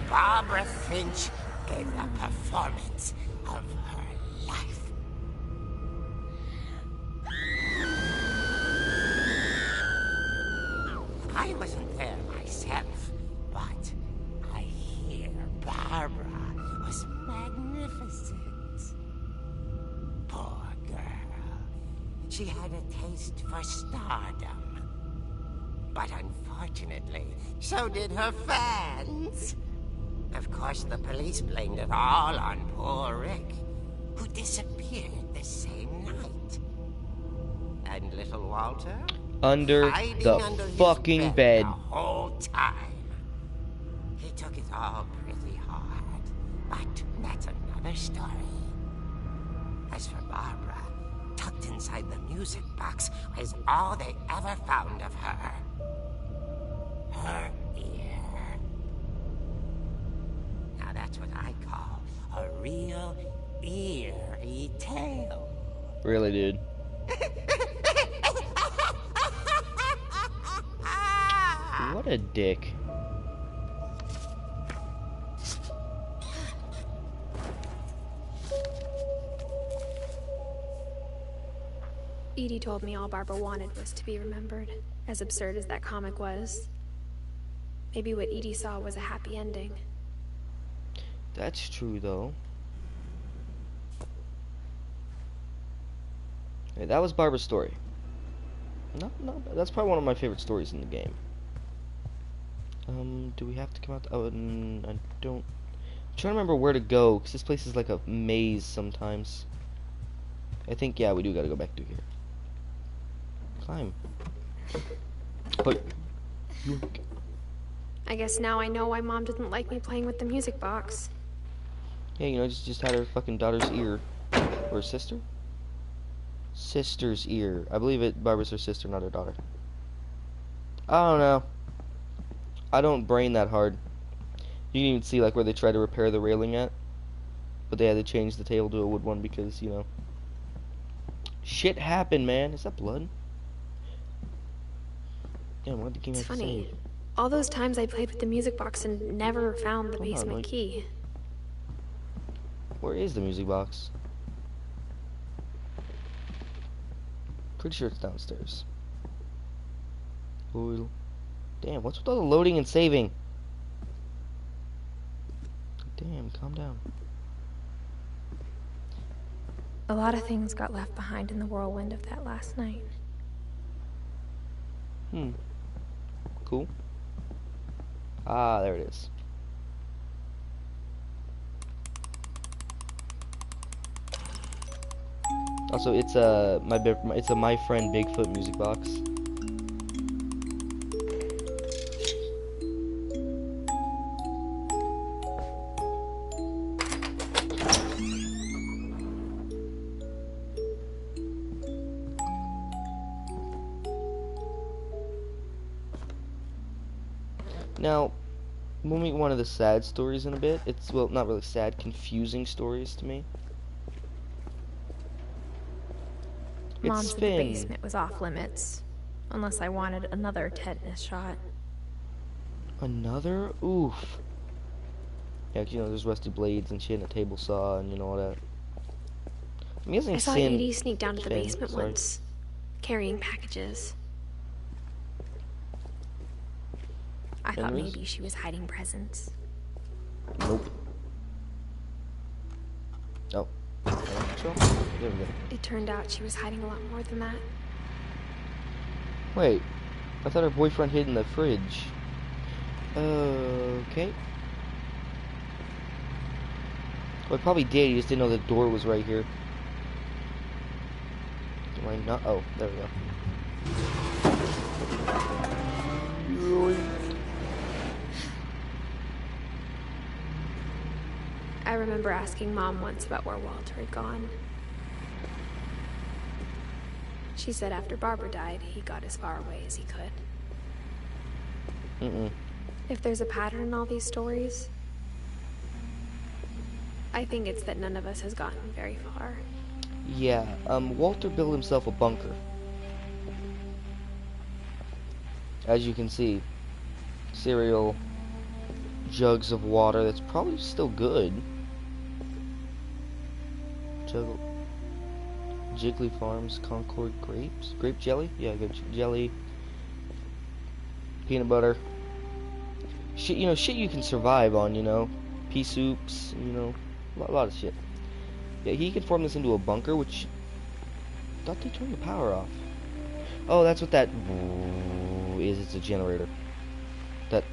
Barbara Finch gave the performance of her life. I wasn't there myself, but I hear Barbara was magnificent. Poor girl. She had a taste for stardom. But unfortunately, so did her fans. Of course, the police blamed it all on poor Rick, who disappeared the same night. And little Walter? Under Hiding the under his fucking bed. the whole time. He took it all pretty hard, but that's another story. As for Barbara, tucked inside the music box was all they ever found of her. Her ear. Now that's what I call a real eerie tale. Really, dude. What a dick. Edie told me all Barbara wanted was to be remembered, as absurd as that comic was. Maybe what Edie saw was a happy ending. That's true, though. Hey, that was Barbara's story. Not bad. That's probably one of my favorite stories in the game. Do we have to come out? I don't. I'm trying to remember where to go, because this place is like a maze sometimes. I think, yeah, we do gotta go back to here. Climb. But. I guess now I know why Mom didn't like me playing with the music box. Yeah, you know, just had her fucking daughter's ear. Or her sister? Sister's ear. I believe Barbara's her sister, not her daughter. I don't know. I don't brain that hard. You can even see like where they try to repair the railing at. But they had to change the table to a wood one because, you know. Shit happened, man. Is that blood? Damn, what did the game It's have to funny. say? All those times I played with the music box and never found the Hold on, basement like- key. Where is the music box? Pretty sure it's downstairs. Ooh. Damn, what's with all the loading and saving? Damn, calm down. A lot of things got left behind in the whirlwind of that last night. Cool. Ah, there it is. Also, it's a my friend Bigfoot music box. Now, we'll meet one of the sad stories in a bit. It's, well, not really sad, confusing stories to me. Mom It's said the Finn. basement was off limits, unless I wanted another tetanus shot. Another? Oof. Yeah, 'cause, you know, there's rusty blades and shit and a table saw and, you know, all that. I'm guessing I saw Finn- Edie sneak down to the Finn, basement sorry. once, carrying packages. I thought Memories? maybe she was hiding presents. Nope. Oh. There we go. It turned out she was hiding a lot more than that. Wait. I thought her boyfriend hid in the fridge. Okay. Well, he probably did. He just didn't know the door was right here. Do I not? Oh, there we go. I remember asking Mom once about where Walter had gone. She said after Barbara died, he got as far away as he could. If there's a pattern in all these stories, I think it's that none of us has gotten very far. Yeah, Walter built himself a bunker. As you can see, cereal, jugs of water that's probably still good. Jiggly Farms, Concord grapes, grape jelly, yeah, good jelly, peanut butter, shit, you know, shit you can survive on, you know, pea soups, you know, a lot of shit. Yeah, he can form this into a bunker, which, I thought they turned the power off. Oh, that's what that is, it's a generator. That,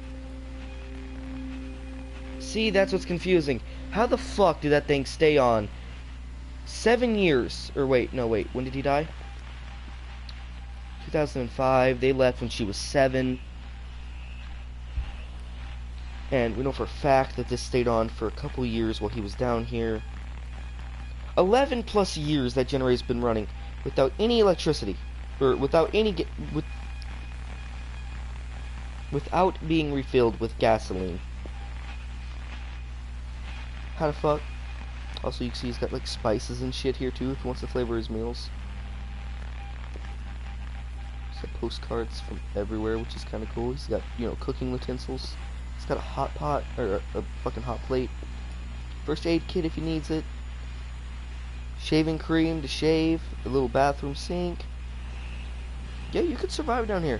see, that's what's confusing. How the fuck did that thing stay on 7 years? Or wait, no, wait, when did he die? 2005, they left when she was 7. And we know for a fact that this stayed on for a couple years while he was down here. 11 plus years that generator's been running without any electricity. Or without any without being refilled with gasoline. How the fuck? Also, you can see he's got like spices and shit here too if he wants to flavor his meals. He's got postcards from everywhere, which is kind of cool. He's got, you know, cooking utensils. He's got a hot pot, or a fucking hot plate. First aid kit if he needs it. Shaving cream to shave. A little bathroom sink. Yeah, you could survive down here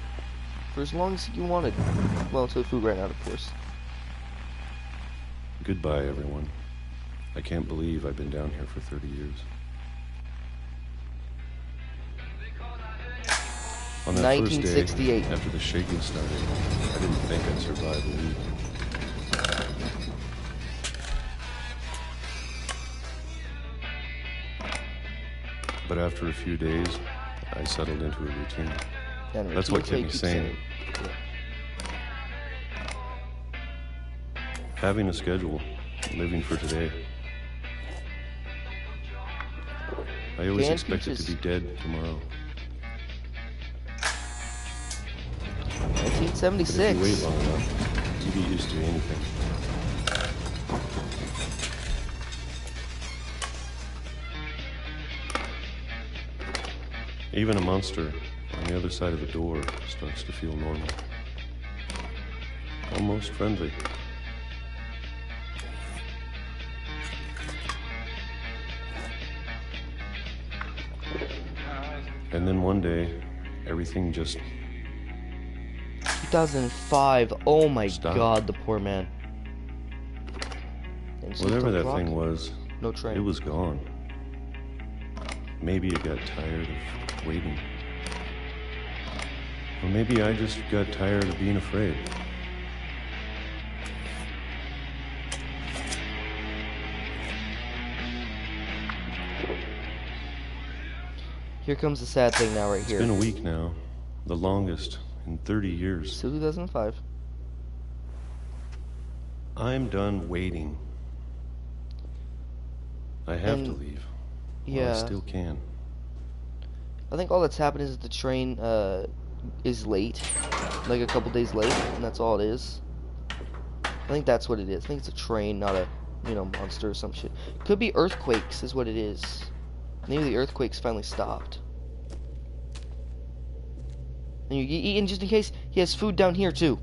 for as long as you wanted. Well, until food ran out, of course. Goodbye, everyone. I can't believe I've been down here for 30 years. On that 1968. First day, after the shaking started, I didn't think I'd survive a week. But after a few days, I settled into a routine. That's what kept me sane. Having a schedule, living for today. I always expected to be dead tomorrow. 1976. But if you wait long enough, you get used to anything. Even a monster on the other side of the door starts to feel normal. Almost friendly. And then one day, everything just 2005. Oh my stopped. God, the poor man. Whatever that thing was, no train. It was gone. Maybe it got tired of waiting. Or maybe I just got tired of being afraid. Here comes the sad thing now right here. It's been a week now. The longest in 30 years. Still 2005. I'm done waiting. I have to leave. Yeah. Well, I still can. I think all that's happened is that the train is late. Like a couple days late, and that's all it is. I think that's what it is. I think it's a train, not a, you know, monster or some shit. Could be earthquakes is what it is. Maybe the earthquakes finally stopped. And just in case, he has food down here too.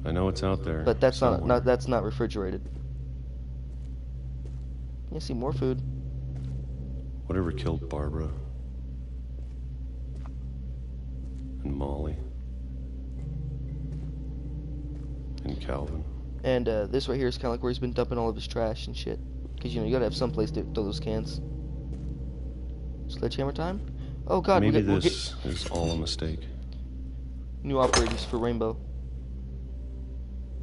I know it's out there. But that's somewhere. that's not refrigerated. You see more food. Whatever killed Barbara and Molly and Calvin. And this right here is kind of like where he's been dumping all of his trash and shit. Because, you know, you gotta have some place to throw those cans. Sledgehammer time? Oh god, maybe this is all a mistake. New operators for Rainbow.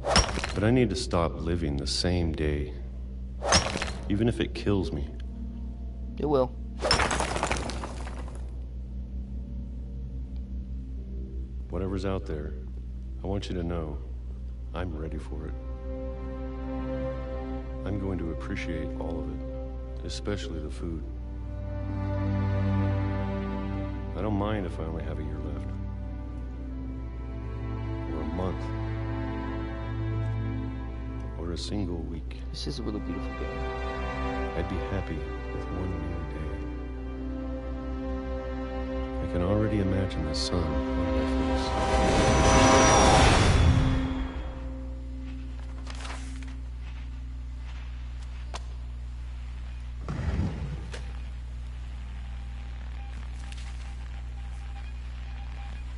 But I need to stop living the same day. Even if it kills me. It will. Whatever's out there, I want you to know I'm ready for it. I'm going to appreciate all of it, especially the food. I don't mind if I only have a year left. Or a month. Or a single week. This is a really beautiful game. I'd be happy with one new day. I can already imagine the sun on my face.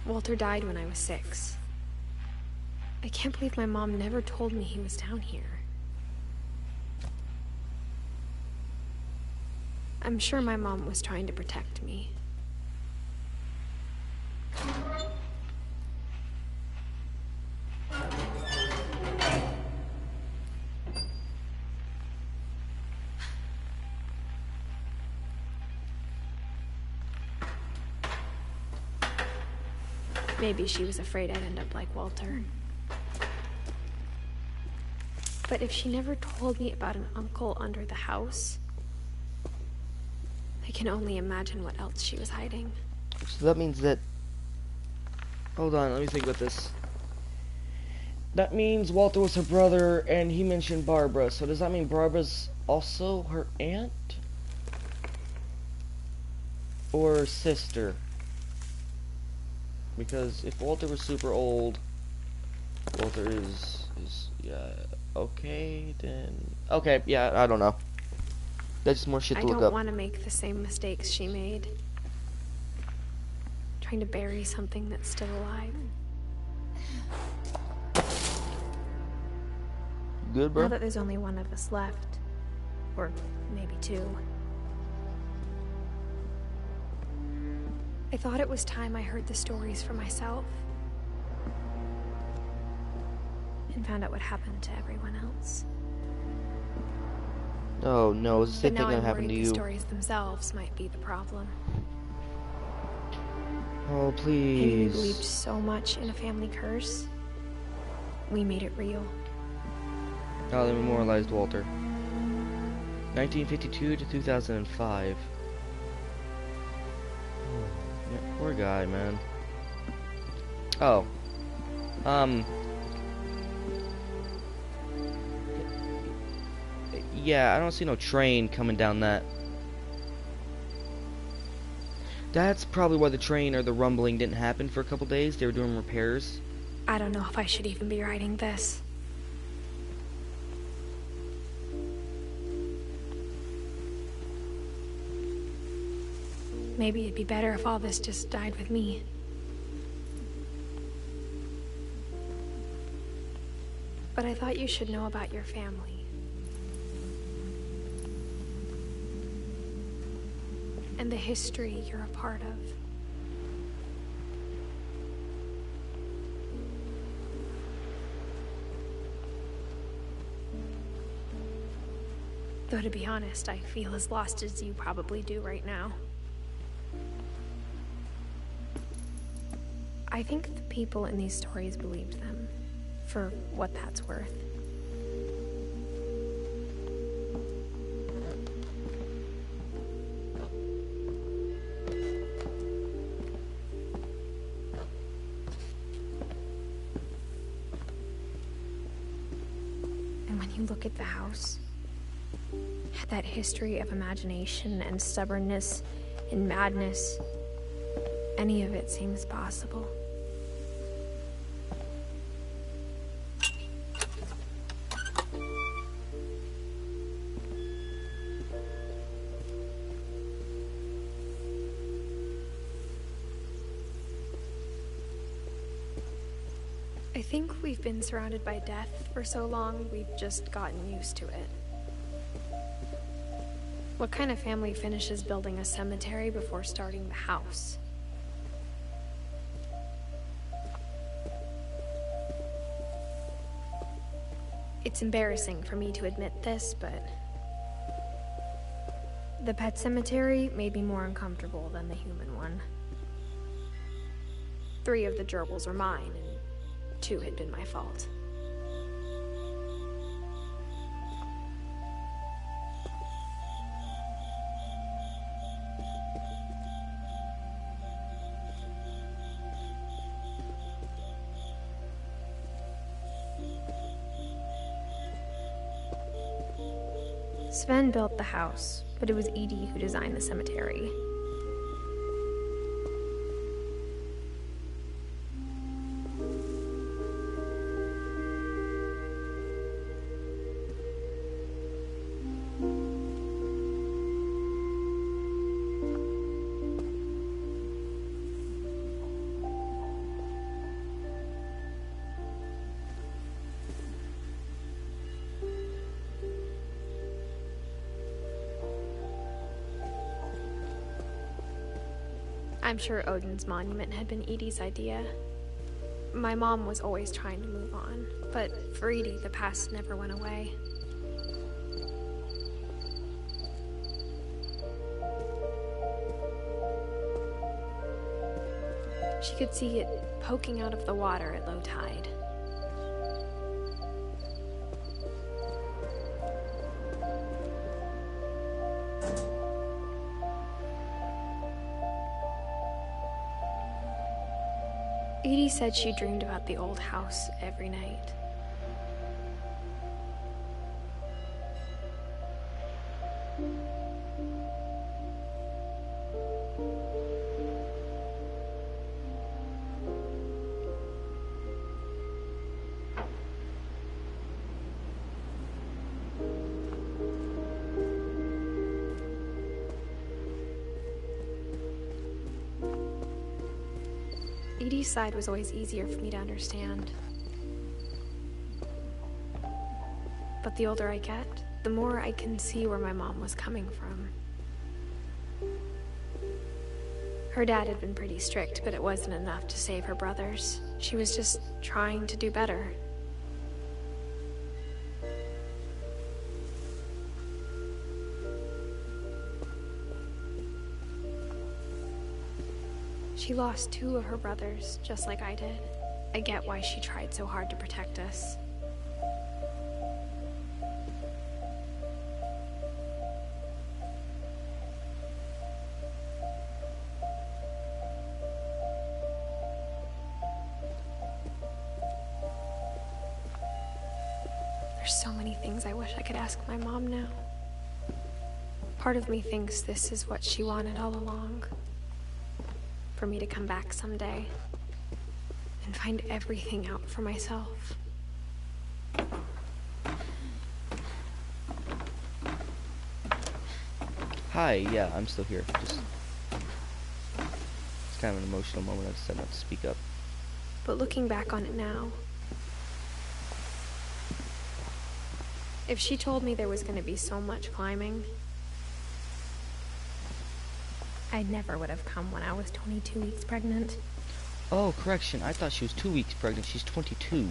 Walter died when I was 6. I can't believe my mom never told me he was down here. I'm sure my mom was trying to protect me. Maybe she was afraid I'd end up like Walter. But if she never told me about an uncle under the house, I can only imagine what else she was hiding. So that means that... Hold on, let me think about this. That means Walter was her brother, and he mentioned Barbara. So does that mean Barbara's also her aunt? Or sister? Because if Walter was super old, Walter is yeah, okay, then... Okay, yeah, I don't know. That's just more shit to look up. I don't want to make the same mistakes she made. Trying to bury something that's still alive. Good, bro? Now that there's only one of us left. Or maybe 2. I thought it was time I heard the stories for myself. And found out what happened to everyone else. Oh no, is the same But thing now that I'm happened worried to the you? stories themselves might be the problem. Oh, please. Maybe we believed so much in a family curse. We made it real. Oh, they memorialized Walter. 1952 to 2005. Yeah, poor guy, man. Oh. Yeah, I don't see no train coming down that. That's probably why the train or the rumbling didn't happen for a couple days. They were doing repairs. I don't know if I should even be writing this. Maybe it'd be better if all this just died with me. But I thought you should know about your family. And the history you're a part of. Though to be honest, I feel as lost as you probably do right now. I think the people in these stories believed them, for what that's worth. And when you look at the house, that history of imagination and stubbornness and madness, any of it seems possible. I I think we've been surrounded by death for so long, we've just gotten used to it. What kind of family finishes building a cemetery before starting the house? It's embarrassing for me to admit this, but the pet cemetery made me more uncomfortable than the human one. 3 of the gerbils were mine, and 2 had been my fault. Sven built the house, but it was Edith who designed the cemetery. I'm sure Odin's monument had been Edie's idea. My mom was always trying to move on, but for Edie, the past never went away. She could see it poking out of the water at low tide. Edie said she dreamed about the old house every night. Edie's side was always easier for me to understand. But the older I get, the more I can see where my mom was coming from. Her dad had been pretty strict, but it wasn't enough to save her brothers. She was just trying to do better. She lost 2 of her brothers, just like I did. I get why she tried so hard to protect us. There's so many things I wish I could ask my mom now. Part of me thinks this is what she wanted all along. For me to come back someday and find everything out for myself. Hi, yeah, I'm still here. It's kind of an emotional moment. I decided not to speak up. But looking back on it now, if she told me there was going to be so much climbing, I never would have come when I was 22 weeks pregnant. Oh, correction. I thought she was 2 weeks pregnant. She's 22.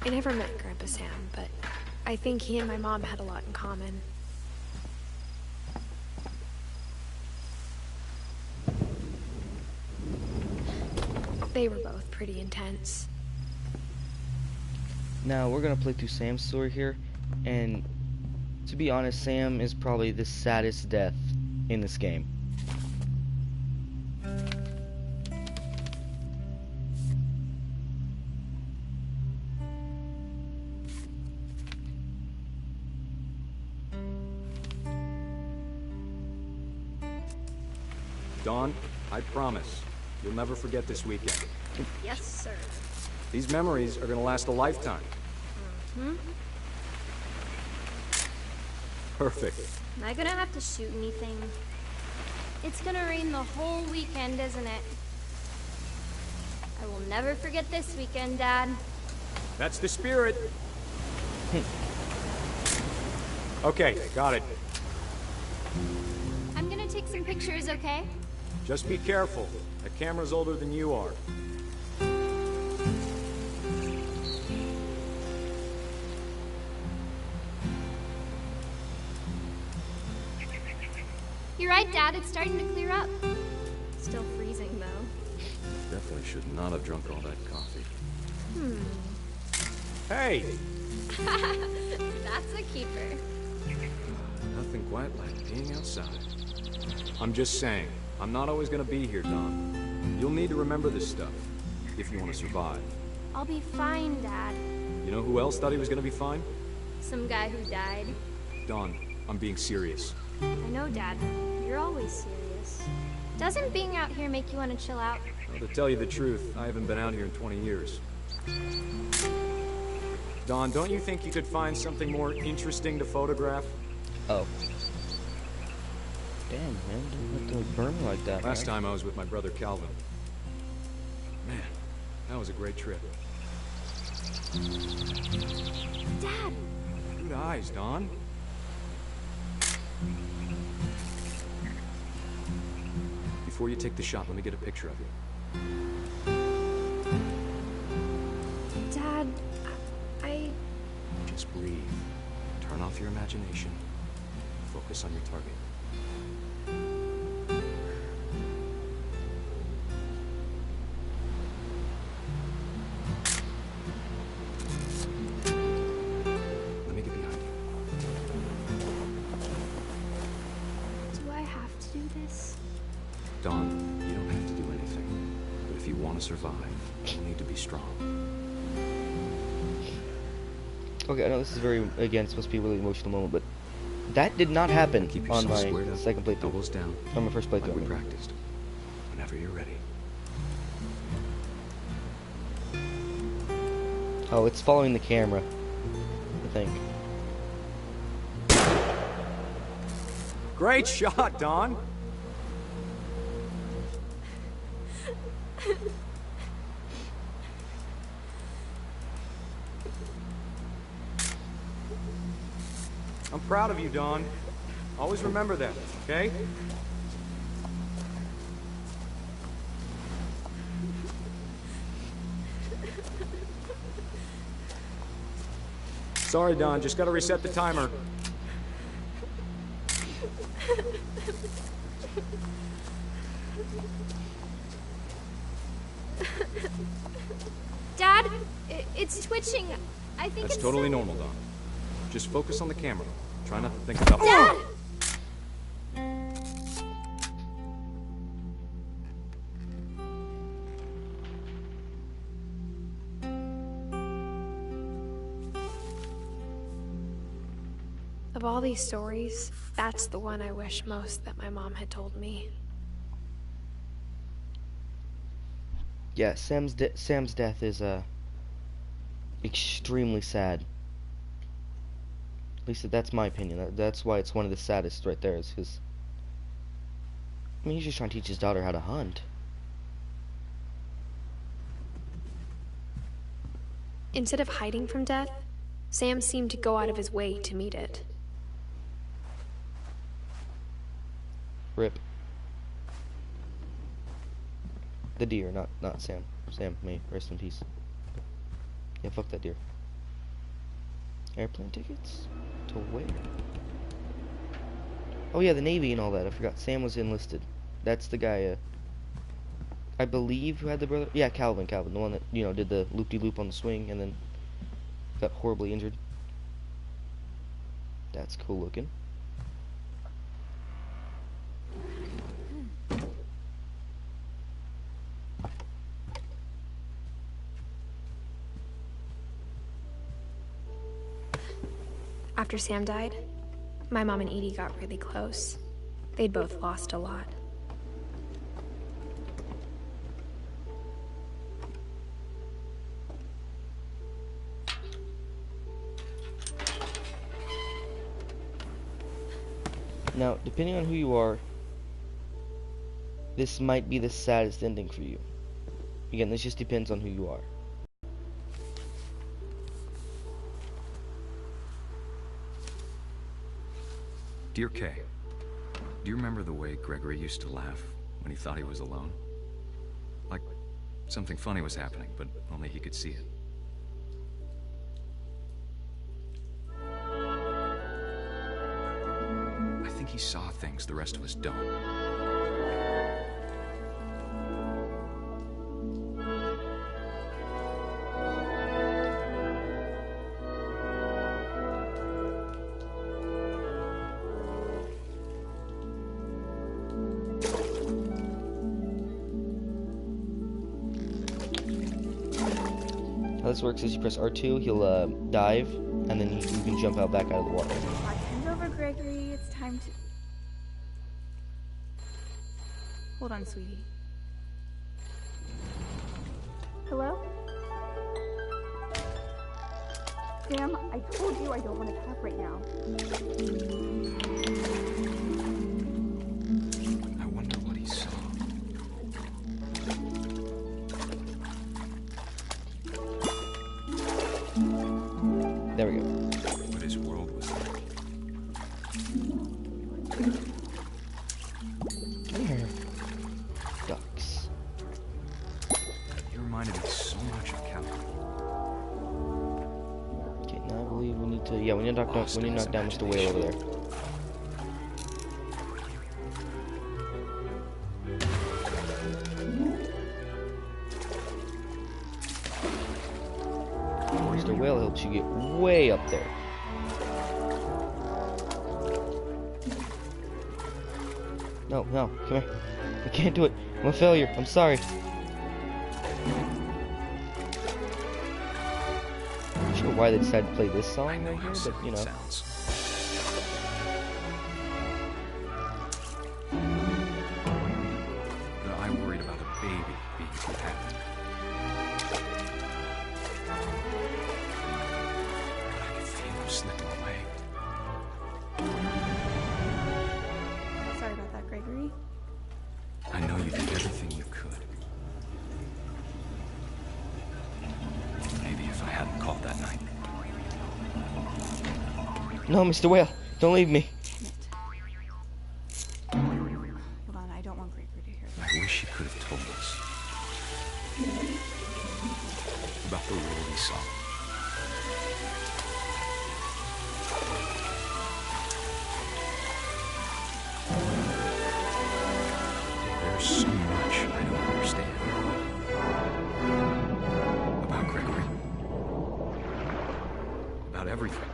I never met Grandpa Sam, but I think he and my mom had a lot in common. They were both pretty intense. Now, we're gonna play through Sam's story here, and to be honest, Sam is probably the saddest death in this game. Dawn, I promise, you'll never forget this weekend. Yes, sir. These memories are gonna last a lifetime. Hmm? Perfect. Am I gonna have to shoot anything? It's gonna rain the whole weekend, isn't it? I will never forget this weekend, Dad. That's the spirit. Okay, got it. I'm gonna take some pictures, okay? Just be careful. That camera's older than you are. You're right, Dad. It's starting to clear up. Still freezing, though. Definitely should not have drunk all that coffee. Hey! That's a keeper. Nothing quite like being outside. I'm just saying, I'm not always gonna be here, Don. You'll need to remember this stuff, if you want to survive. I'll be fine, Dad. You know who else thought he was gonna be fine? Some guy who died. Don, I'm being serious. I know, Dad. You're always serious. Doesn't being out here make you want to chill out? Well, to tell you the truth, I haven't been out here in 20 years. Don, don't you think you could find something more interesting to photograph? Oh. Damn, man, don't have to burn me like that. Last time I was with my brother Calvin. Man, that was a great trip. Dad! Good eyes, Don. Before you take the shot, let me get a picture of you. Dad, I... Just breathe. Turn off your imagination. Focus on your target. Let me get behind you. Do I have to do this? Don, you don't have to do anything. But if you want to survive, you'll need to be strong. Okay, I know this is very, again, supposed to be a really emotional moment, but that did not happen on my second playthrough. Elbows down. On my first playthrough. Like we practiced. Whenever you're ready. Oh, it's following the camera, I think. Great shot, Don. I'm proud of you, Don. Always remember that, okay? Sorry, Don. Just gotta reset the timer. Dad, it's twitching. I think That's it's totally normal, Don. Just focus on the camera. Try not to think about... Dad! Of all these stories, that's the one I wish most that my mom had told me. Yeah, Sam's death is extremely sad. At least that's my opinion. That's why it's one of the saddest right there. Is because, I mean, he's just trying to teach his daughter how to hunt. Instead of hiding from death, Sam seemed to go out of his way to meet it. Rip. The deer, not Sam. Sam, may rest in peace. Yeah, fuck that deer. Airplane tickets? To where? Oh yeah, the Navy and all that. I forgot. Sam was enlisted. That's the guy, I believe, who had the brother. Yeah, Calvin. The one that, you know, did the loop-de-loop on the swing and then got horribly injured. That's cool looking. After Sam died, my mom and Edie got really close. They'd both lost a lot. Now, depending on who you are, this might be the saddest ending for you. Again, this just depends on who you are. Dear Kay, do you remember the way Gregory used to laugh when he thought he was alone? Like something funny was happening, but only he could see it. I think he saw things the rest of us don't. How this works is you press R2, he'll dive, and then you can jump out back out of the water. Hand over, Gregory. It's time to... Hold on, sweetie. Hello? Sam, I told you I don't want to talk right now. I wonder what he saw. There we go. What his world was like. Come here. Ducks. You reminded me so much of Calvin. Okay, now I believe we need to... Yeah, we need to knock down Mr. Whale over there. Mr. Whale helps you get way up there. No, come here. I can't do it. I'm a failure. I'm sorry. I'm not sure why they decided to play this song right here, but you know. But I worried about a baby being too happy. I could feel him slipping away. Sorry about that, Gregory. I know you did everything you could. Maybe if I hadn't called that night. No, Mr. Whale, don't leave me. Hold on, I don't want Gregory to hear this. I wish he could have told us about the world he saw. There's so much I don't understand about Gregory, about everything.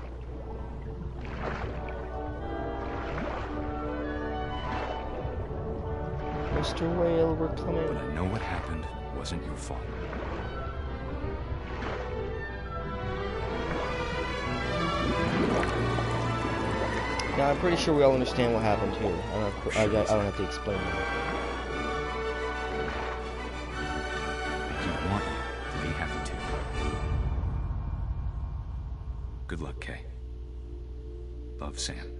Mr. Whale, we're coming. But I know what happened wasn't your fault. Now, I'm pretty sure we all understand what happened here. I don't have to explain that. I want you to be happy too. Good luck, Kay. Love, Sam.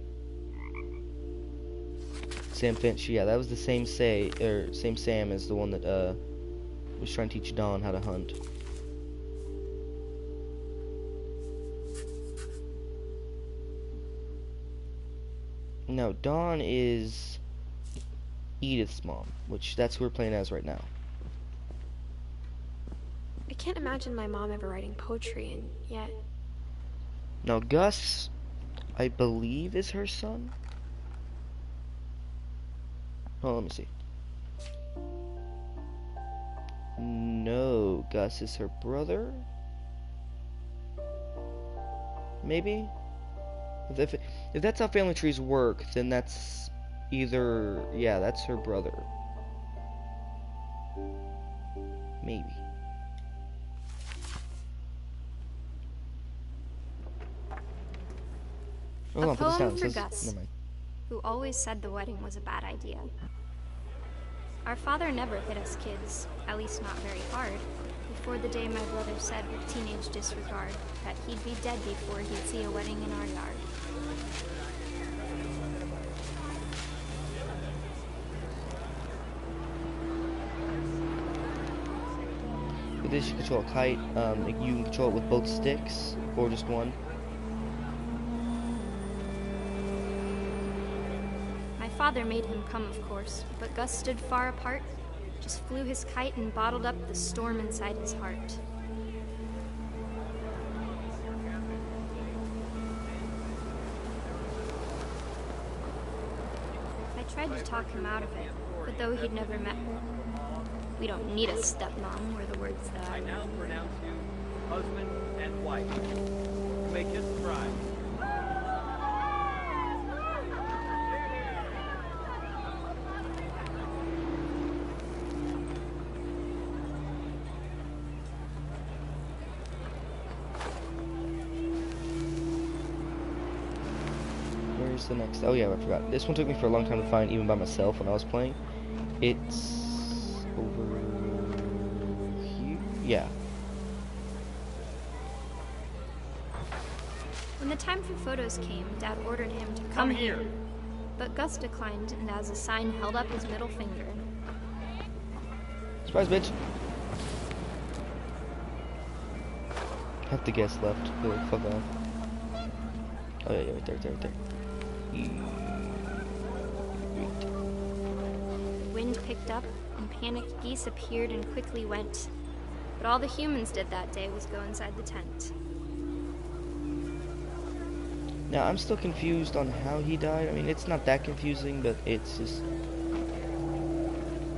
Sam Finch, yeah, that was the same same Sam as the one that was trying to teach Dawn how to hunt. Now, Dawn is Edith's mom, which that's who we're playing as right now. I can't imagine my mom ever writing poetry, and yet... Now, Gus, I believe, is her son? Oh, let me see. No, Gus is her brother? Maybe? If that's how family trees work, then that's either... Yeah, that's her brother. Maybe. A poem for Gus, who always said the wedding was a bad idea. Our father never hit us kids, at least not very hard, before the day my brother said with teenage disregard that he'd be dead before he'd see a wedding in our yard. fish, you control a kite. You can control it with both sticks or just one. My father made him come, of course, but Gus stood far apart, just flew his kite and bottled up the storm inside his heart. I tried to talk him out of it, but though he'd never met her. We don't need a stepmom, were the words that I now pronounce you husband and wife. You may kiss the bride. Where's the next? Oh yeah, I forgot. This one took me for a long time to find, even by myself when I was playing. It's over here. Yeah. When the time for photos came, Dad ordered him to come here. But Gus declined, and as a sign held up his middle finger. Surprise, bitch. Half the guests left. They're like, fuck off. Oh yeah, right there, right there. The wind picked up, and panicked geese appeared and quickly went. But all the humans did that day was go inside the tent. Now, I'm still confused on how he died. I mean, it's not that confusing, but it's just...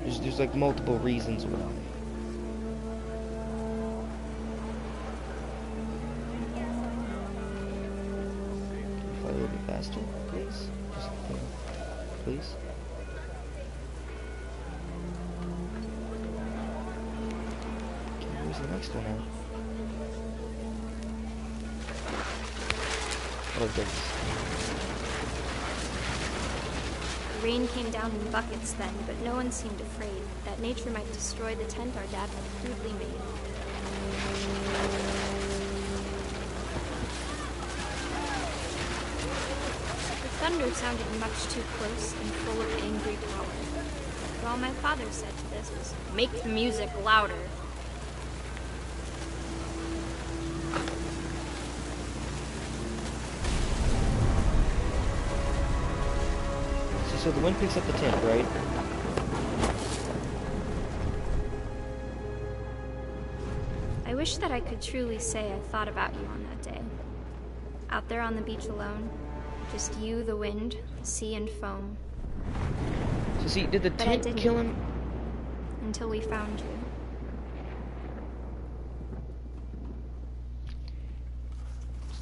There's like multiple reasons why. Can you fly a little bit faster, please? Just, please? Okay, where's the next one at? Oh, goodness. The rain came down in buckets then, but no one seemed afraid that nature might destroy the tent our dad had crudely made. The thunder sounded much too close and full of angry power. But all my father said to this was, "Make the music louder." So the wind picks up the tent, right? I wish that I could truly say I thought about you on that day. Out there on the beach alone, just you, the wind, the sea, and foam. So see, did the tent kill him? Until we found you.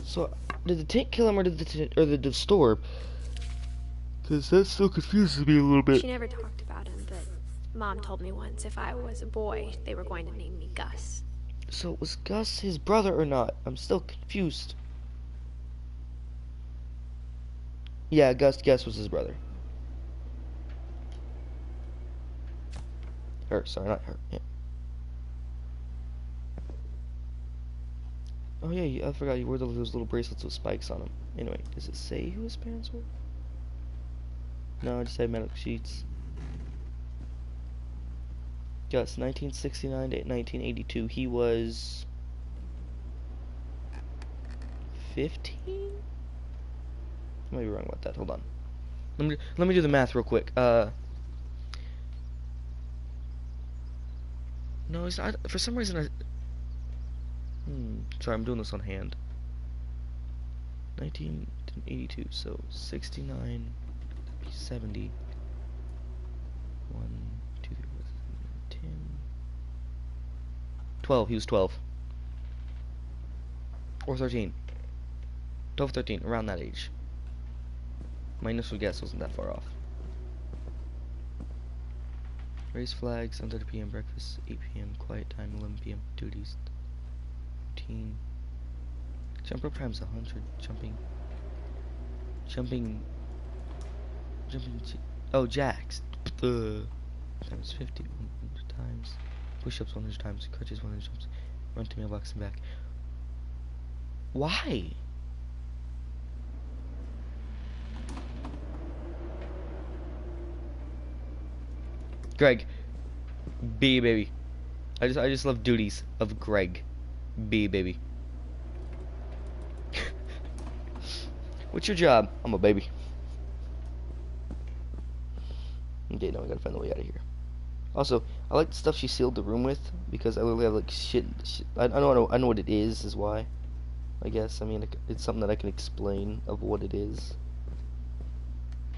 So, did the tent kill him, or did the storm? Because that still confuses me a little bit. She never talked about him, but Mom told me once if I was a boy, they were going to name me Gus. So, was Gus his brother or not? I'm still confused. Yeah, Gus was his brother. Her, sorry, not her. Yeah. Oh yeah, I forgot you wore those little bracelets with spikes on them. Anyway, does it say who his parents were? No, I just had medical sheets. Gus, 1969 to 1982. He was 15? I might be wrong about that. Hold on. Let me do the math real quick. No, it's not. For some reason, sorry, I'm doing this on hand. 1982, so 69, 70. 1, 2, 3, 10. 12, he was 12. Or 13. 12, 13, around that age. My initial guess wasn't that far off. Raise flags, under the PM breakfast, 8 PM, quiet time, 11 PM, duties, routine. Jump rope times 100, jumping, oh, jacks, times 50, 100 times, push-ups 100 times, crutches 100 times, run to mailbox and back. Why? Greg, be a baby. I just love duties of Greg. B, baby. What's your job? I'm a baby. Okay, now we gotta find the way out of here. Also, I like the stuff she sealed the room with, because I literally have like shit. I know what it is why. I guess. I mean, it's something that I can explain of what it is.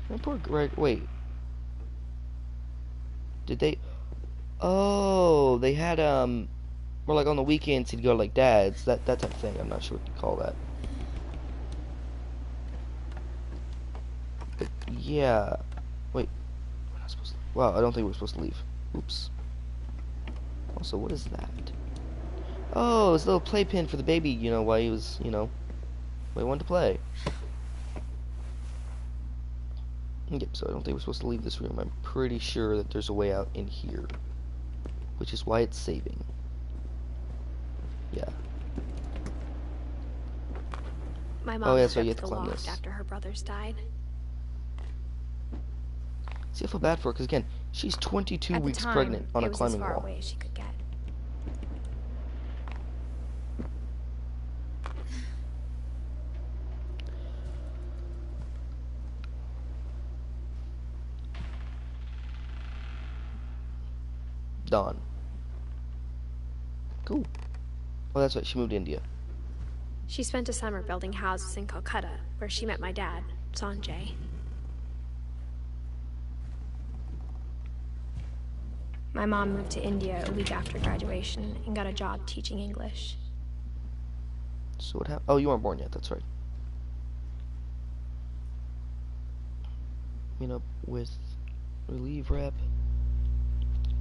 And poor Greg. Wait. Did they? Oh, they had or like on the weekends he'd go to like dad's, that type of thing. I'm not sure what you call that. But yeah. Wait. We're not supposed to. Wow, I don't think we're supposed to leave. Oops. Also, what is that? Oh, it's a little playpen for the baby, you know, while he was, you know, while he wanted to play. Yep, so I don't think we're supposed to leave this room. I'm pretty sure that there's a way out in here. Which is why it's saving. Yeah. My mom yeah, so you left have to the climb loft this. after her brothers died. See, I feel bad for her, because again, she's 22 At the weeks time, pregnant on it a was climbing as far wall. away as she could get. Dawn. Cool. Oh, that's right, she moved to India. She spent a summer building houses in Calcutta, where she met my dad, Sanjay. My mom moved to India a week after graduation and got a job teaching English. So what happened? Oh, you weren't born yet, that's right. Meet up with relief rep.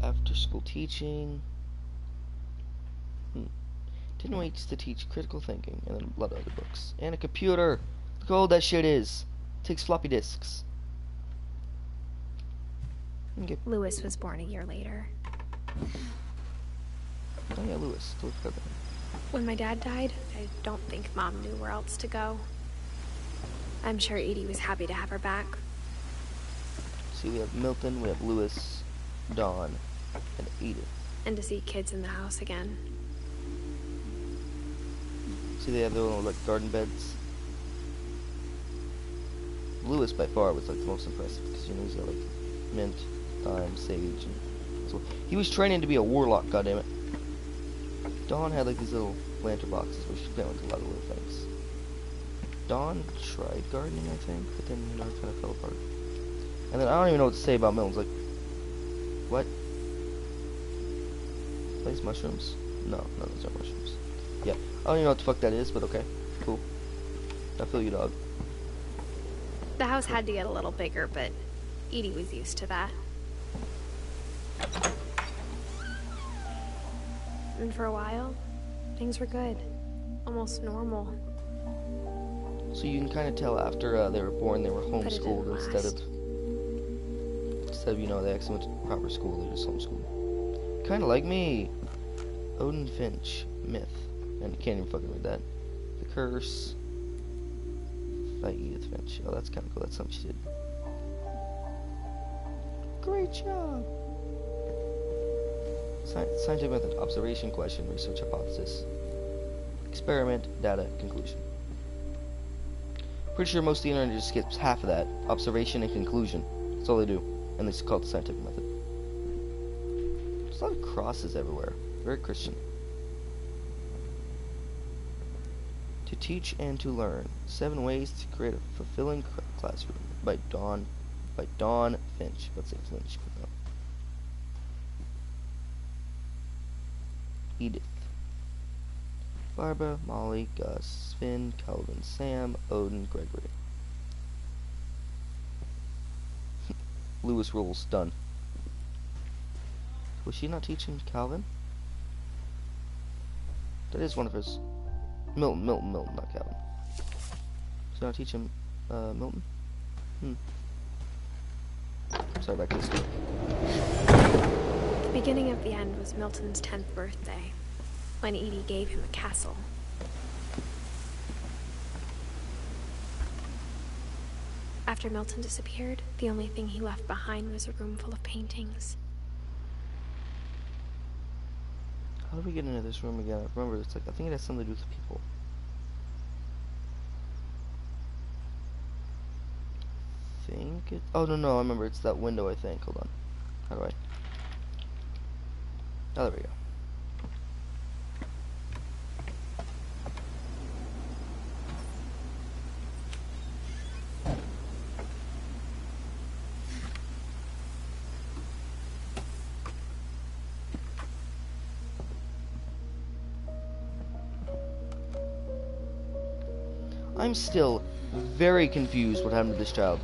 After school teaching. Didn't wait to teach critical thinking, and then a lot of other books. And a computer! Look how old that shit is! It takes floppy disks. Okay. Lewis was born a year later. Oh yeah, Lewis. Totally forgot that. When my dad died, I don't think Mom knew where else to go. I'm sure Edie was happy to have her back. See, we have Milton, we have Lewis, Dawn, and Edith. And to see kids in the house again. See, they have their little like garden beds. Lewis by far was like the most impressive because you know he's got like mint, thyme, sage, and so he was training to be a warlock. Goddammit. Dawn had like these little lantern boxes where she planted a lot of little things. Dawn tried gardening, I think, but then you know it kind of fell apart. And then I don't even know what to say about Milton's. Like, what? Place mushrooms? No, those aren't mushrooms. Yeah, I don't even know what the fuck that is, but okay, cool. I feel you, dog. The house had to get a little bigger, but Edie was used to that. And for a while, things were good. Almost normal. So you can kind of tell after they were born, they were homeschooled instead of, you know, they actually went to proper school, they just homeschooled. Kind of like me. Odin Finch, myth. And you can't even fucking read that. The Curse by Edith Finch. Oh, that's kind of cool. That's something she did. Great job. Scientific method. Observation, question, research, hypothesis. Experiment, data, conclusion. Pretty sure most of the internet just skips half of that. Observation and conclusion. That's all they do. And they call it the scientific method. There's a lot of crosses everywhere. Very Christian. To teach and to learn. 7 ways to create a fulfilling classroom by Dawn Finch. Let's say Finch. No. Edith. Barbara, Molly, Gus, Finn, Calvin, Sam, Odin, Gregory. Lewis rules. Done. Was she not teaching Calvin? That is one of his. Milton, not Calvin. Should I teach him, Milton? Sorry about this. The beginning of the end was Milton's 10th birthday, when Edie gave him a castle. After Milton disappeared, the only thing he left behind was a room full of paintings. How do we get into this room again? I remember, it's like, I think it has something to do with people. Think it... Oh, no, I remember, it's that window, I think. Hold on. How do I... Oh, there we go. I'm still very confused what happened to this child.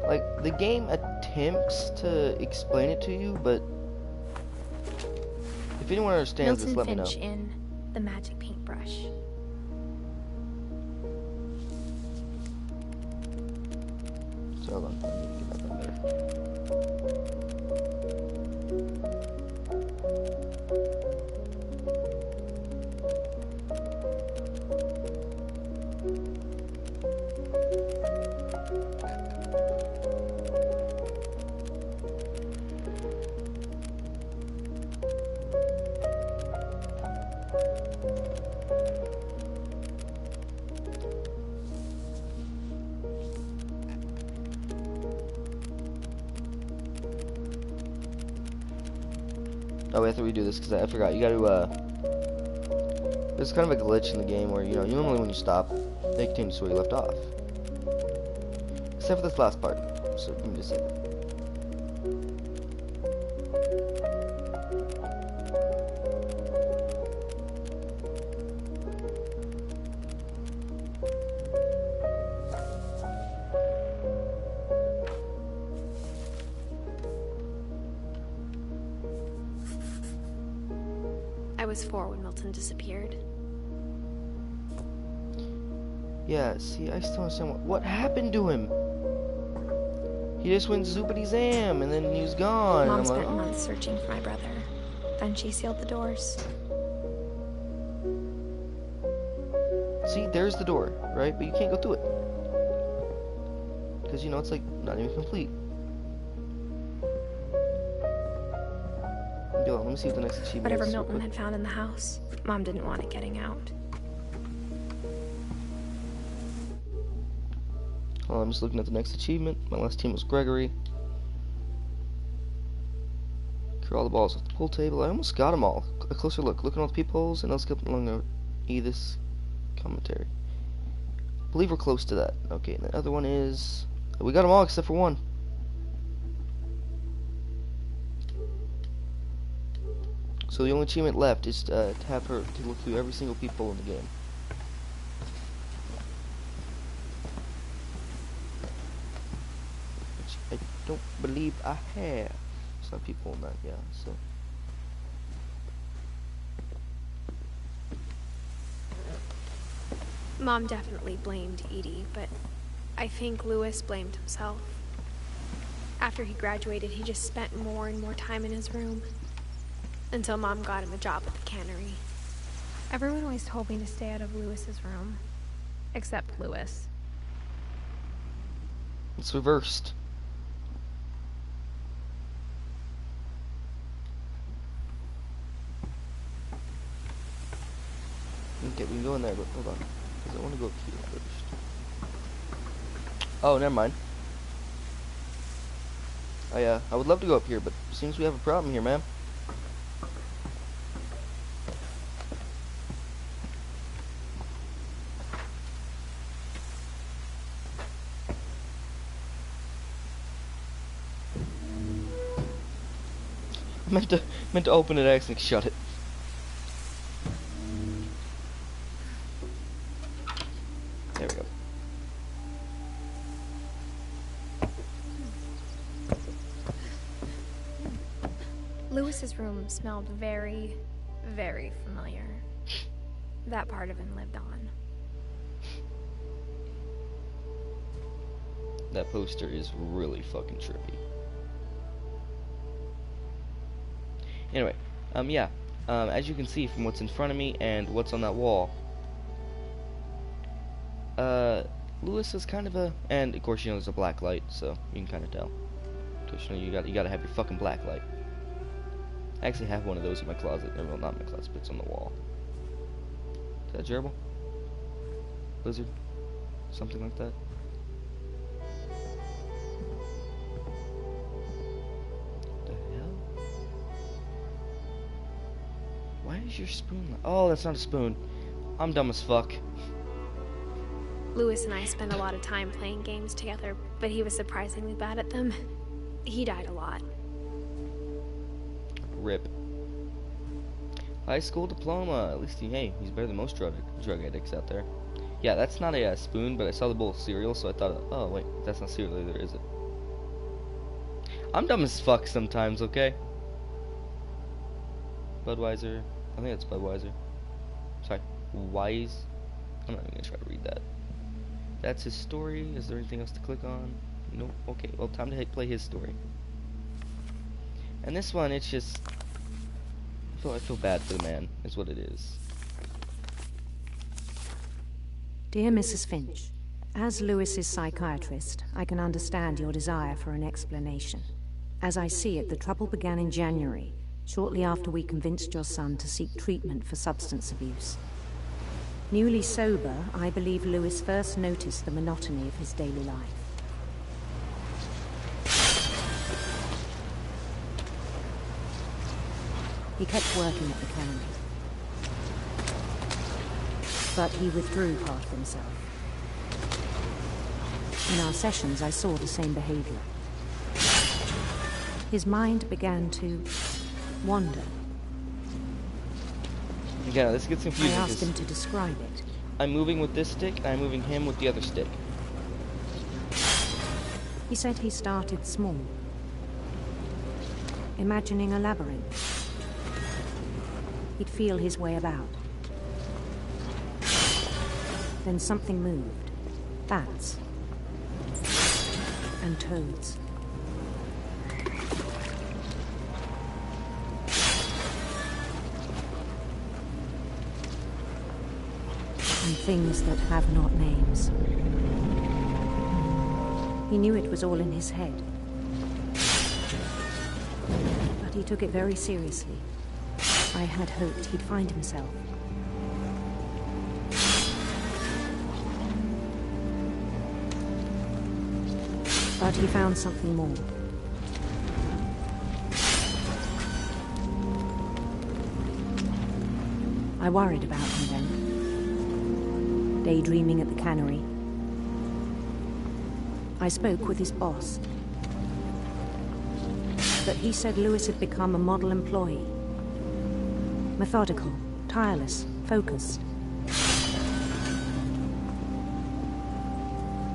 Like, the game attempts to explain it to you, but if anyone understands this, let me know. Milton Finch in The Magic Paintbrush. So hold on, I need to get that better. Oh, we have to redo this because I forgot. You gotta, there's kind of a glitch in the game where, you know, normally when you stop, they continue to where you left off. Except for this last part. So, give me just a second. I was 4 when Milton disappeared. Yeah, see, I still don't understand what happened to him. He just went zoopity zam, and then he was gone. Mom spent months searching for my brother. Then she sealed the doors. See, there's the door, right? But you can't go through it. Because, you know, it's like not even complete. Yo, let me see what the next achievement Whatever is. Milton had found in the house, Mom didn't want it getting out. Well, I'm just looking at the next achievement. My last team was Gregory. Clear all the balls off the pool table. I almost got them all. A closer look. Look at all the peepholes, and let's get along the Edith's commentary. I believe we're close to that. Okay, and the other one is... We got them all except for one. So the only achievement left is to have her to look through every single peephole in the game. Which I don't believe I have. Some people not, yeah, so. Mom definitely blamed Edie, but I think Lewis blamed himself. After he graduated, he just spent more and more time in his room. Until Mom got him a job at the cannery. Everyone always told me to stay out of Lewis's room. Except Lewis. It's reversed. Okay, we can go in there, but hold on. Because I want to go up here first. Oh, never mind. I would love to go up here, but it seems we have a problem here, ma'am. meant to open it, accidentally shut it. There we go. Lewis's room smelled very, very familiar. That part of him lived on. That poster is really fucking trippy. Anyway, yeah. As you can see from what's in front of me and what's on that wall, Lewis is kind of a, and of course you know there's a black light, so you can kind of tell. Because you know you gotta have your fucking black light. I actually have one of those in my closet. Well, not in my closet, but it's on the wall. Is that a gerbil? Lizard? Something like that? What the hell? Why is your spoon oh, that's not a spoon. I'm dumb as fuck. Lewis and I spent a lot of time playing games together, but he was surprisingly bad at them. He died a lot. RIP. High school diploma. At least hey, he's better than most drug addicts out there. Yeah, that's not a spoon, but I saw the bowl of cereal, so I thought, oh wait, that's not cereal either, is it? I'm dumb as fuck sometimes, okay? Budweiser. I think that's Budweiser. Sorry, Wise. I'm not even gonna try to read that. That's his story. Is there anything else to click on? Nope. Okay, well, time to play his story. And this one, it's just, I feel bad for the man, is what it is. Dear Mrs. Finch, as Lewis's psychiatrist, I can understand your desire for an explanation. As I see it, the trouble began in January, shortly after we convinced your son to seek treatment for substance abuse. Newly sober, I believe Lewis first noticed the monotony of his daily life. He kept working at the cannery, but he withdrew part of himself. In our sessions, I saw the same behavior. His mind began to wander. Yeah, this gets confusing. I asked him to describe it. I'm moving with this stick, and I'm moving him with the other stick. He said he started small, imagining a labyrinth. He'd feel his way about. Then something moved. Bats. And toads. And things that have not names. He knew it was all in his head. But he took it very seriously. I had hoped he'd find himself. But he found something more. I worried about him then, daydreaming at the cannery. I spoke with his boss, but he said Lewis had become a model employee. Methodical, tireless, focused.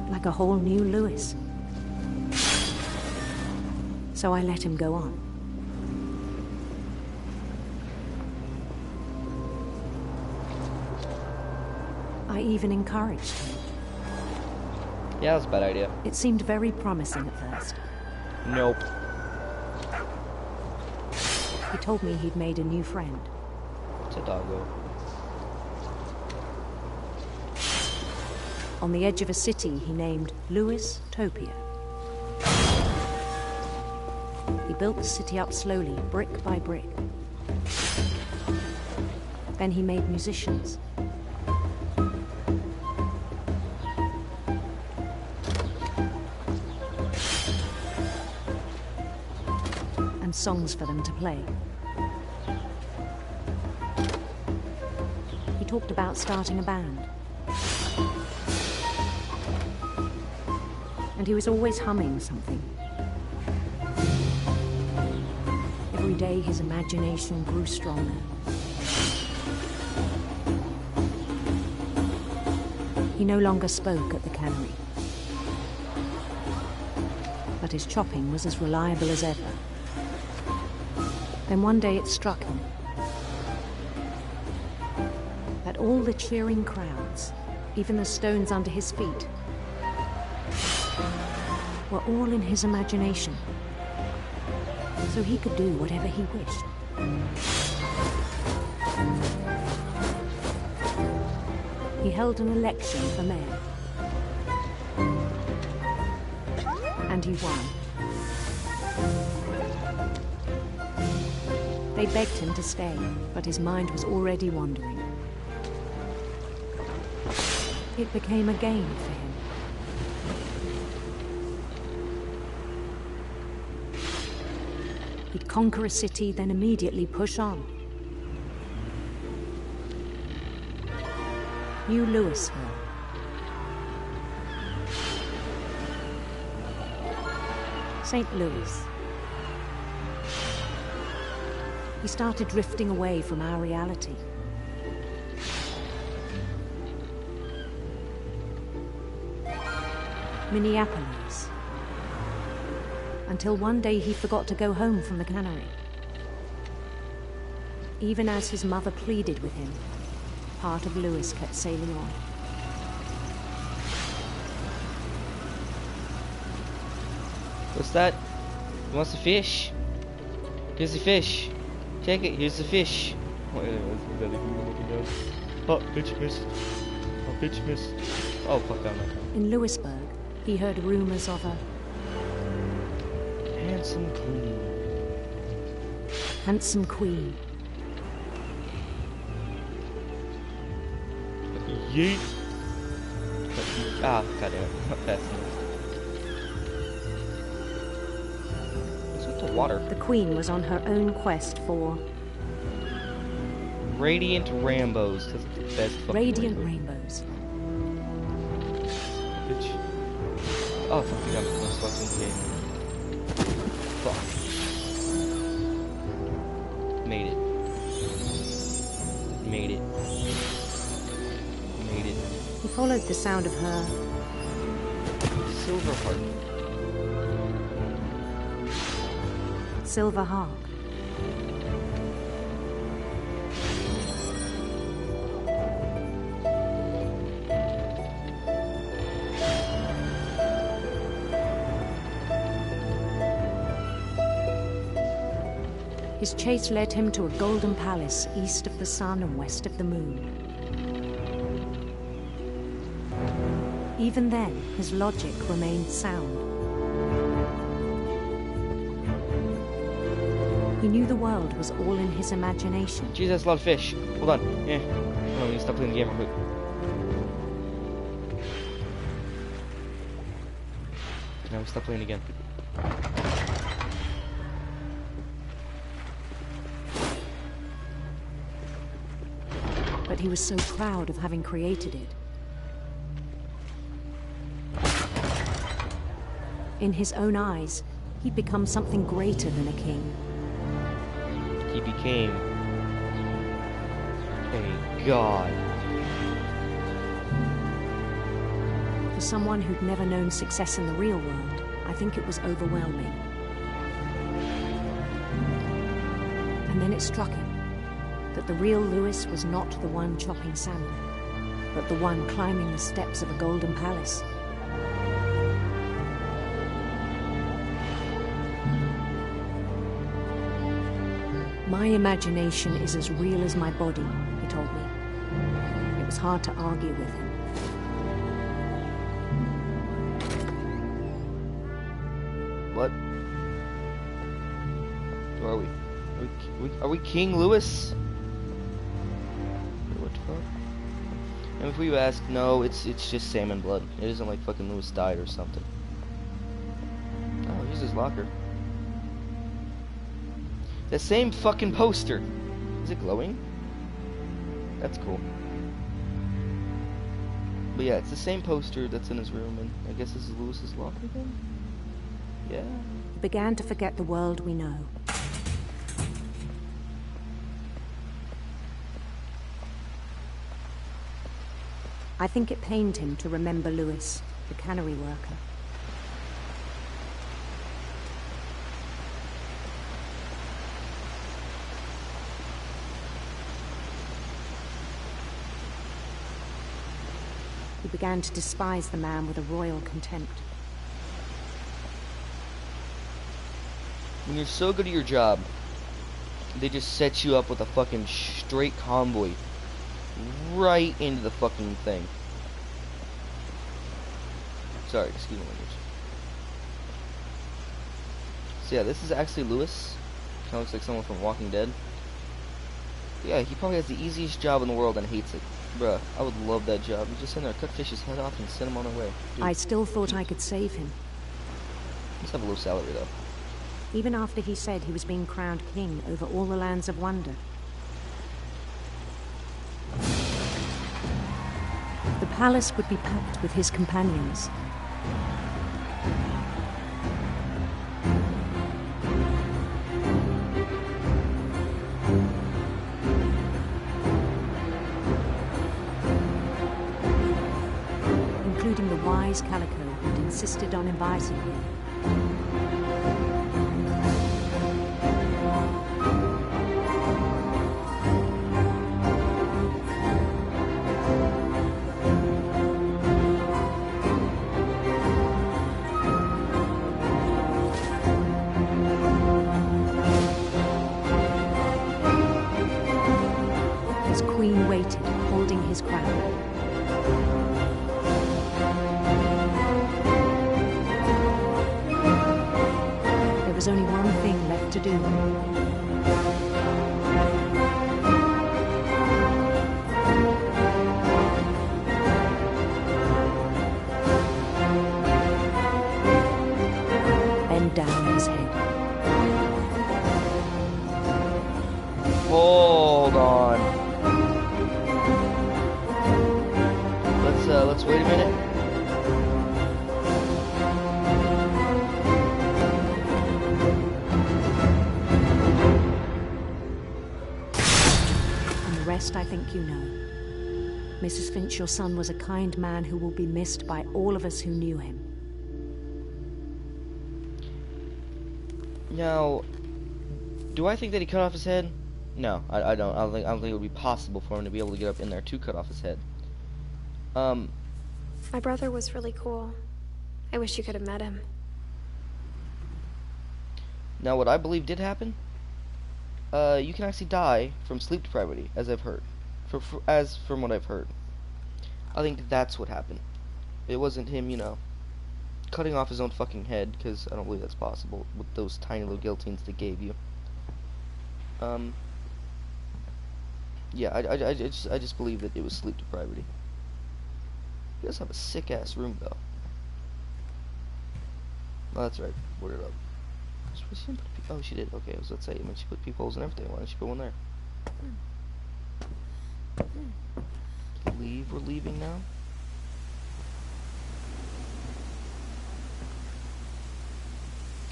Like a whole new Lewis. So I let him go on. I even encouraged him. Yeah, that was a bad idea. It seemed very promising at first. Nope. He told me he'd made a new friend. It's a doggo. On the edge of a city he named Lewis Topia. He built the city up slowly, brick by brick. Then he made musicians. And songs for them to play. He talked about starting a band. And he was always humming something. Every day his imagination grew stronger. He no longer spoke at the cannery. But his chopping was as reliable as ever. Then one day it struck him that all the cheering crowds, even the stones under his feet, were all in his imagination, so he could do whatever he wished. He held an election for mayor. And he won. They begged him to stay, but his mind was already wandering. It became a game for him. He'd conquer a city, then immediately push on. New Louisville. St. Louis. He started drifting away from our reality. Minneapolis. Until one day he forgot to go home from the cannery. Even as his mother pleaded with him, part of Louis kept sailing on. What's that? He wants the fish? Here's the fish. Take it, here's the fish. Oh, bitch missed. Oh, bitch missed. Oh, fuck, I'm not coming. In Louisburg, he heard rumors of a handsome queen. Handsome queen. Yeet. Ah, goddamn it. Not fast enough. What's with the water? The queen was on her own quest for Radiant Rambos. That's the best fucking Radiant Rainbows. Bitch. Oh, fuck, I'm stuck in the game. Fuck. Made it. Made it. Made it. He followed the sound of her silver harp. Silver harp. His chase led him to a golden palace east of the sun and west of the moon. Even then, his logic remained sound. He knew the world was all in his imagination. Jeez, that's a lot of fish. Hold on. Yeah. Hold on, we need to stop playing the game real quick. Now we stop playing again. But he was so proud of having created it. In his own eyes, he'd become something greater than a king. He became a god. For someone who'd never known success in the real world, I think it was overwhelming. And then it struck him that the real Louis was not the one chopping salmon, but the one climbing the steps of a golden palace. My imagination is as real as my body, he told me. It was hard to argue with him. What? Where are we? Are we King Louis? What the fuck? And if we ask, no, it's just salmon blood. It isn't like fucking Louis died or something. Oh, here's his locker. The same fucking poster. Is it glowing? That's cool. But yeah, it's the same poster that's in his room, and I guess this is Louis's locker then? Yeah. He began to forget the world we know. I think it pained him to remember Louis, the cannery worker. He began to despise the man with a royal contempt. When you're so good at your job, They just set you up with a fucking straight convoy right into the fucking thing. Sorry, excuse me language. So yeah, this is actually Lewis. Kind of looks like someone from Walking Dead. Yeah, he probably has the easiest job in the world and hates it. Bruh, I would love that job. You just send there, cut Fish's head off, and send him on their way. Dude. I still thought I could save him. Let's have a low salary, though. Even after he said he was being crowned king over all the lands of wonder. The palace would be packed with his companions. Including the wise Calico who'd insisted on inviting me. His queen waited, holding his crown. There was only one thing left to do. Bend down his head. Hold on. Let's wait a minute. And the rest I think you know. Mrs. Finch, your son was a kind man who will be missed by all of us who knew him. Now, do I think that he cut off his head? No, I don't. I don't think it would be possible for him to be able to get up in there to cut off his head. My brother was really cool. I wish you could have met him. Now, what I believe did happen, you can actually die from sleep deprivation, as I've heard. As from what I've heard. I think that's what happened. It wasn't him, you know, cutting off his own fucking head, because I don't believe that's possible with those tiny little guillotines they gave you. Yeah, I just believe that it was sleep deprivation. He does have a sick-ass room, though. Oh, that's right. Board it up. She didn't put oh, she did. Okay, I was about to say, I mean, she put peepholes and everything. Why didn't she put one there? Leave? We're leaving now?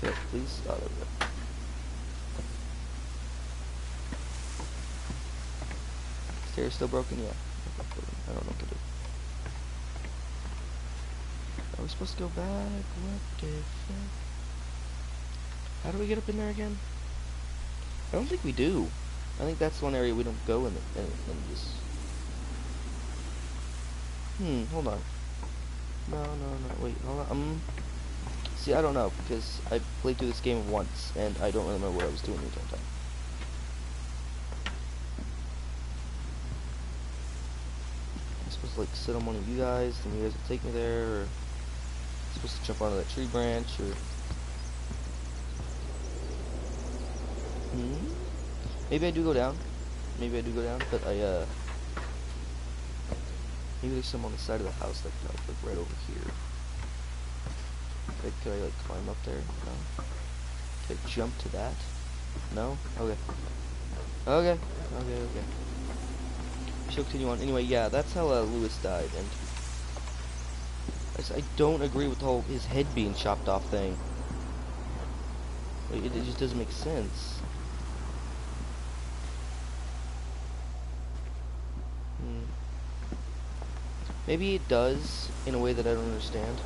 Okay, please. Oh, there we go. Stairs still broken? Yeah. I don't know what to do. Are we supposed to go back? What the fuck? How do we get up in there again? I don't think we do. I think that's one area we don't go in this. Hold on. No, wait, hold on. See, I don't know, because I played through this game once, and I don't remember what I was doing the entire time. I'm supposed to, like, sit on one of you guys, and you guys will take me there, or I'm supposed to jump onto that tree branch, or... Maybe I do go down. Maybe I do go down, but maybe there's some on the side of the house, like right over here. Could I, like, climb up there? No. Could I jump to that? No? Okay. Okay. She'll continue on. Anyway, yeah, that's how Lewis died, and I don't agree with the whole his head being chopped off thing. Like, it just doesn't make sense. Maybe it does, in a way that I don't understand.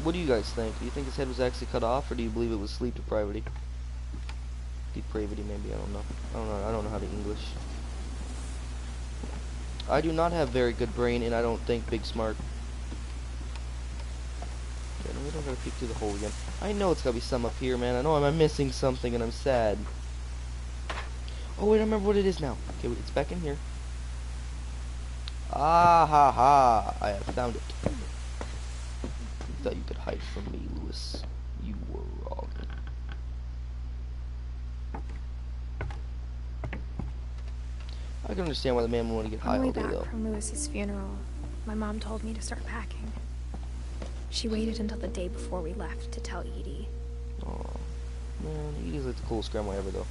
What do you guys think? Do you think his head was actually cut off, or do you believe it was sleep depravity? Depravity, maybe, I don't know. I don't know how to English. I do not have very good brain, and I don't think big smart. Okay, we I gotta peek through the hole again. I know it's gotta be some up here, man. I know I'm missing something and I'm sad. Oh wait, I remember what it is now. Okay, wait, it's back in here. Ah ha ha! I have found it. You thought you could hide from me, Lewis. You were wrong. I can understand why the man would want to get high all day, though. On the way back from Lewis's funeral, my mom told me to start packing. She waited until the day before we left to tell Edie. Aw, man, Edie's like the coolest grandma ever, though.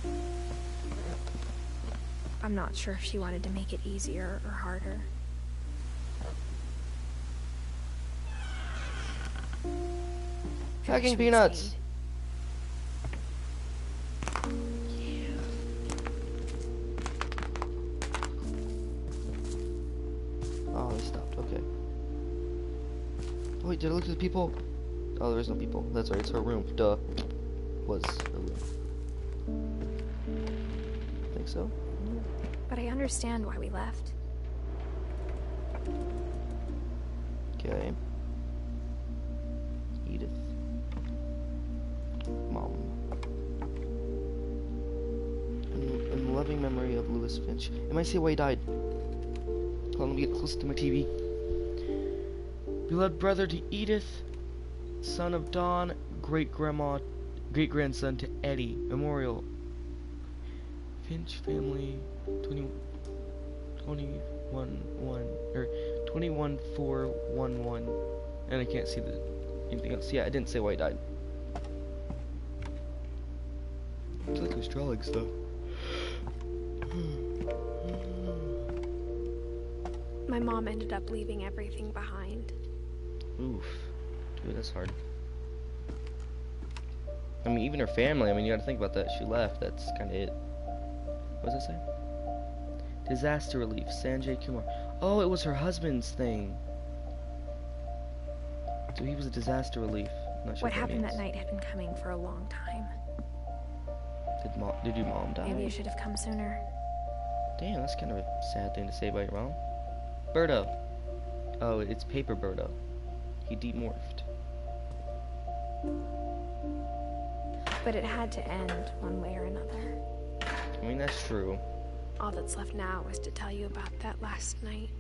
I'm not sure if she wanted to make it easier or harder. Packing peanuts! Oh, they stopped, okay. Oh, wait, did I look at the people? Oh, there is no people. That's right, it's her room. Duh. Was her room. Think so? But I understand why we left. Okay. Edith. Mom. In loving memory of Lewis Finch. It might say why he died. Hold on, let me get close to my TV. Beloved brother to Edith, son of Dawn, great-grandson to Eddie. Memorial. Finch family, 21411. And I can't see anything else. Yeah, I didn't say why he died. It's like those drawing stuff. My mom ended up leaving everything behind. Oof. Dude, that's hard. I mean, even her family, I mean, you gotta think about that. She left, that's kinda it. What does it say? Disaster relief, Sanjay Kumar. Oh, it was her husband's thing. So he was a disaster relief. Not sure what happened that night had been coming for a long time. Did your mom die? Maybe you should have come sooner. Damn, that's kind of a sad thing to say about your mom. Birdo. Oh, it's Paper Birdo. He demorphed. But it had to end one way or another. I mean, that's true. All that's left now is to tell you about that last night.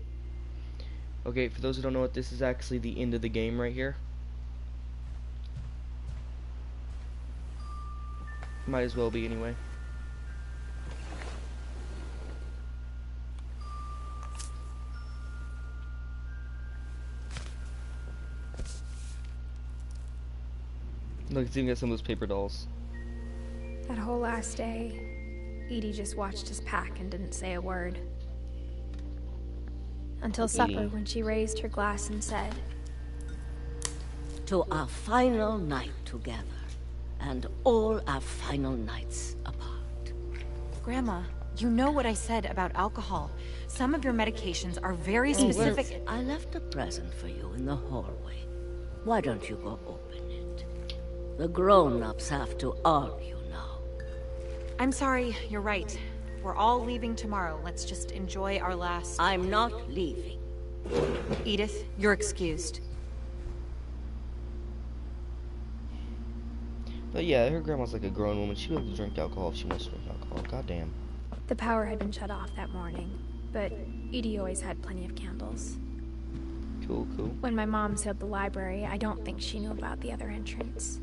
Okay, for those who don't know what, this is actually the end of the game right here. Might as well be anyway. Look, it's even got some of those paper dolls. That whole last day, Edie just watched us pack and didn't say a word. Until supper, when she raised her glass and said, "To our final night together, and all our final nights apart." Grandma, you know what I said about alcohol. Some of your medications are very specific. I left a present for you in the hallway. Why don't you go open it? The grown-ups have to argue now. I'm sorry, you're right. We're all leaving tomorrow. Let's just enjoy our last... I'm not leaving. Edith, you're excused. But yeah, her grandma's like a grown woman. She'll be able to drink alcohol if she wants to drink alcohol. Goddamn. The power had been shut off that morning, but Edie always had plenty of candles. Cool, cool. When my mom sealed the library, I don't think she knew about the other entrance.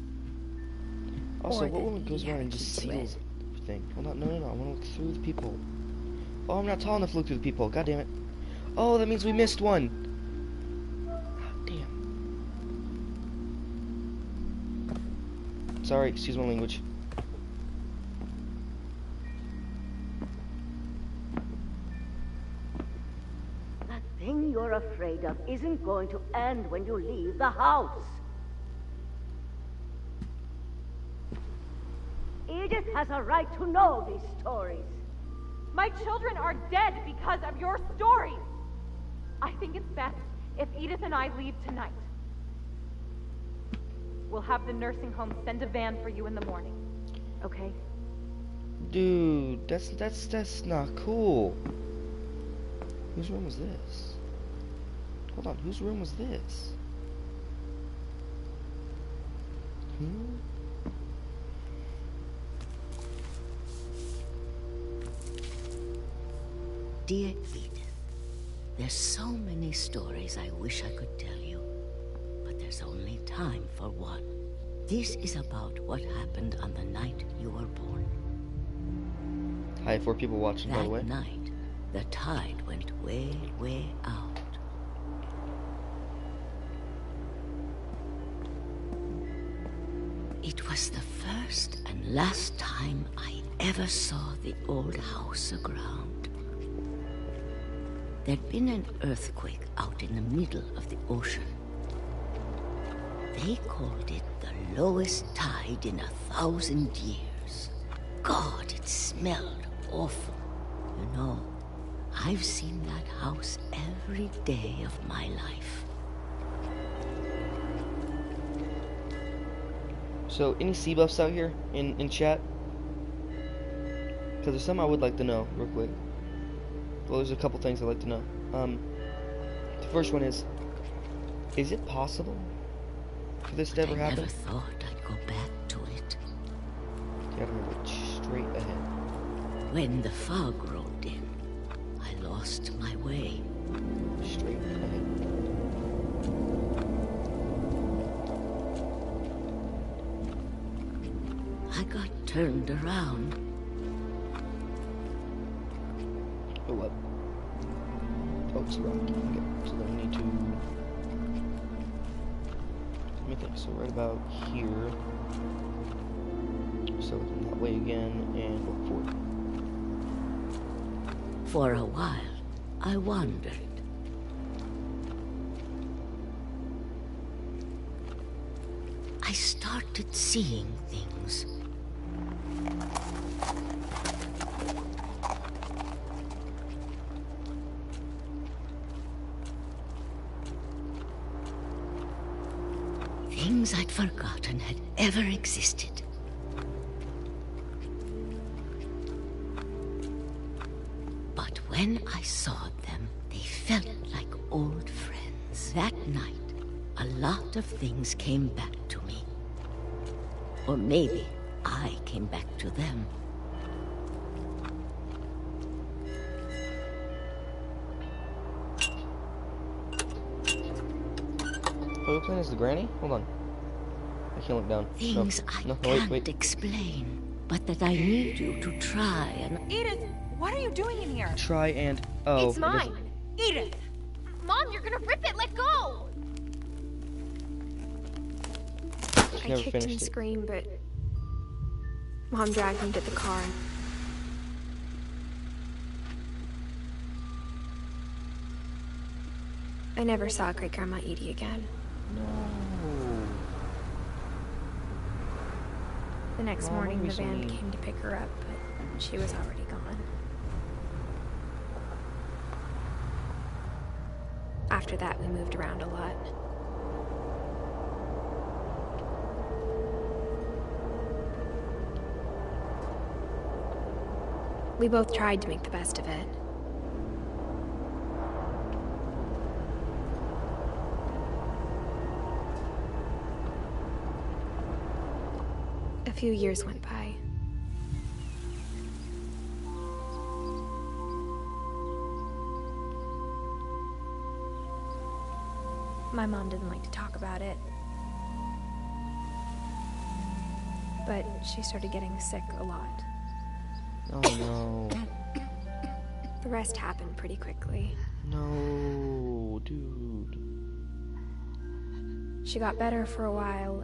Also, what woman goes around and just seals everything? Hold on, no, I want to look through the people. Oh, I'm not tall enough to look through the people. God damn it. Oh, that means we missed one. God damn. Sorry, excuse my language. That thing you're afraid of isn't going to end when you leave the house. Edith has a right to know these stories. My children are dead because of your stories. I think it's best if Edith and I leave tonight. We'll have the nursing home send a van for you in the morning. Okay? Dude, that's not cool. Whose room was this? Hold on, whose room was this? Dear Edith, there's so many stories I wish I could tell you, but there's only time for one. This is about what happened on the night you were born. Hi, 4 people watching, by the way. That night, the tide went way, way out. It was the first and last time I ever saw the old house aground. There'd been an earthquake out in the middle of the ocean. They called it the lowest tide in 1,000 years. God, it smelled awful. You know, I've seen that house every day of my life. So, any sea buffs out here in chat? Because there's some I would like to know, real quick. Well, there's a couple things I'd like to know. The first one is it possible for this to ever happen? I never thought I'd go back to it. You gotta remember, straight ahead. When the fog rolled in, I lost my way. Straight ahead. I got turned around. Oh, what? Oh, it's a rock. Okay, so then we need to... Let me think. So right about here. So that way again, and look forward. For a while, I wandered. I started seeing things. Things I'd forgotten had ever existed. But when I saw them, they felt like old friends. That night, a lot of things came back to me. Or maybe I came back to them. Oh, you're playing as the granny? Hold on. I can't look down. Things no, I can't wait. explain, but that I need you to try and... Edith, what are you doing in here? Try and... Oh. It's mine. Edith! Mom, you're gonna rip it. Let go! I kicked and screamed, but Mom dragged me to the car. I never saw Great-Grandma Edie again. No. The next morning, the van came to pick her up, but she was already gone. After that, we moved around a lot. We both tried to make the best of it. A few years went by. My mom didn't like to talk about it. But she started getting sick a lot. Oh no. The rest happened pretty quickly. No, dude. She got better for a while,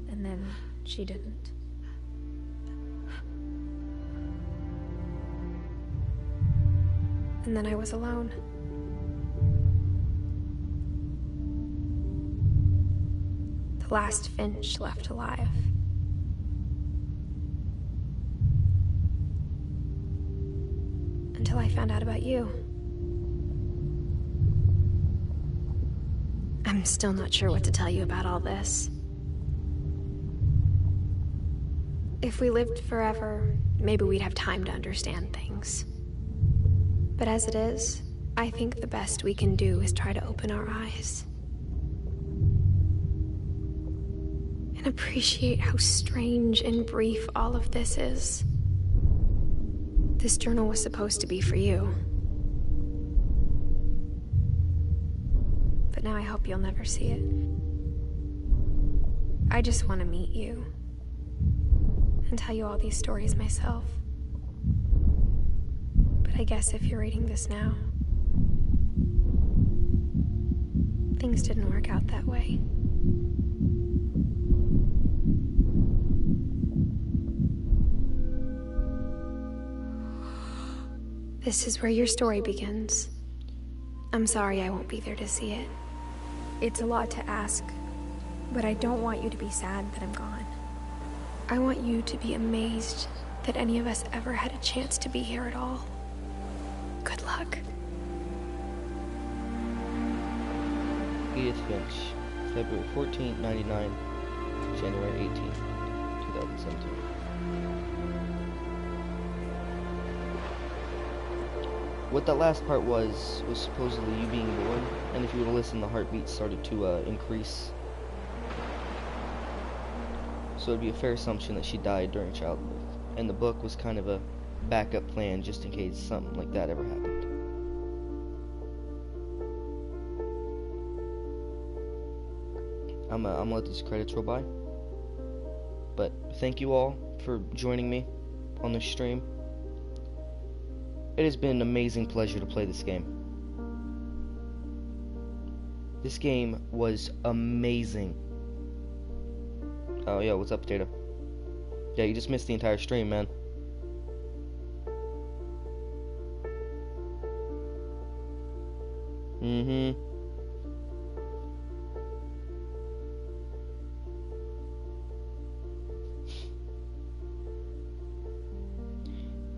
and then she didn't. And then I was alone. The last Finch left alive. Until I found out about you. I'm still not sure what to tell you about all this. If we lived forever, maybe we'd have time to understand things. But as it is, I think the best we can do is try to open our eyes. and appreciate how strange and brief all of this is. This journal was supposed to be for you. But now I hope you'll never see it. I just want to meet you and tell you all these stories myself. But I guess if you're reading this now, things didn't work out that way. This is where your story begins. I'm sorry I won't be there to see it. It's a lot to ask, but I don't want you to be sad that I'm gone. I want you to be amazed that any of us ever had a chance to be here at all. Good luck. Edith Finch, February 14, 99, January 18, 2017. What that last part was supposedly you being born, and if you were to listen, the heartbeat started to increase. So it'd be a fair assumption that she died during childbirth, and the book was kind of a backup plan just in case something like that ever happened. I'm gonna let these credits roll by, but thank you all for joining me on this stream. It has been an amazing pleasure to play this game. This game was amazing. Oh, yeah, what's up, Potato? Yeah, you just missed the entire stream, man.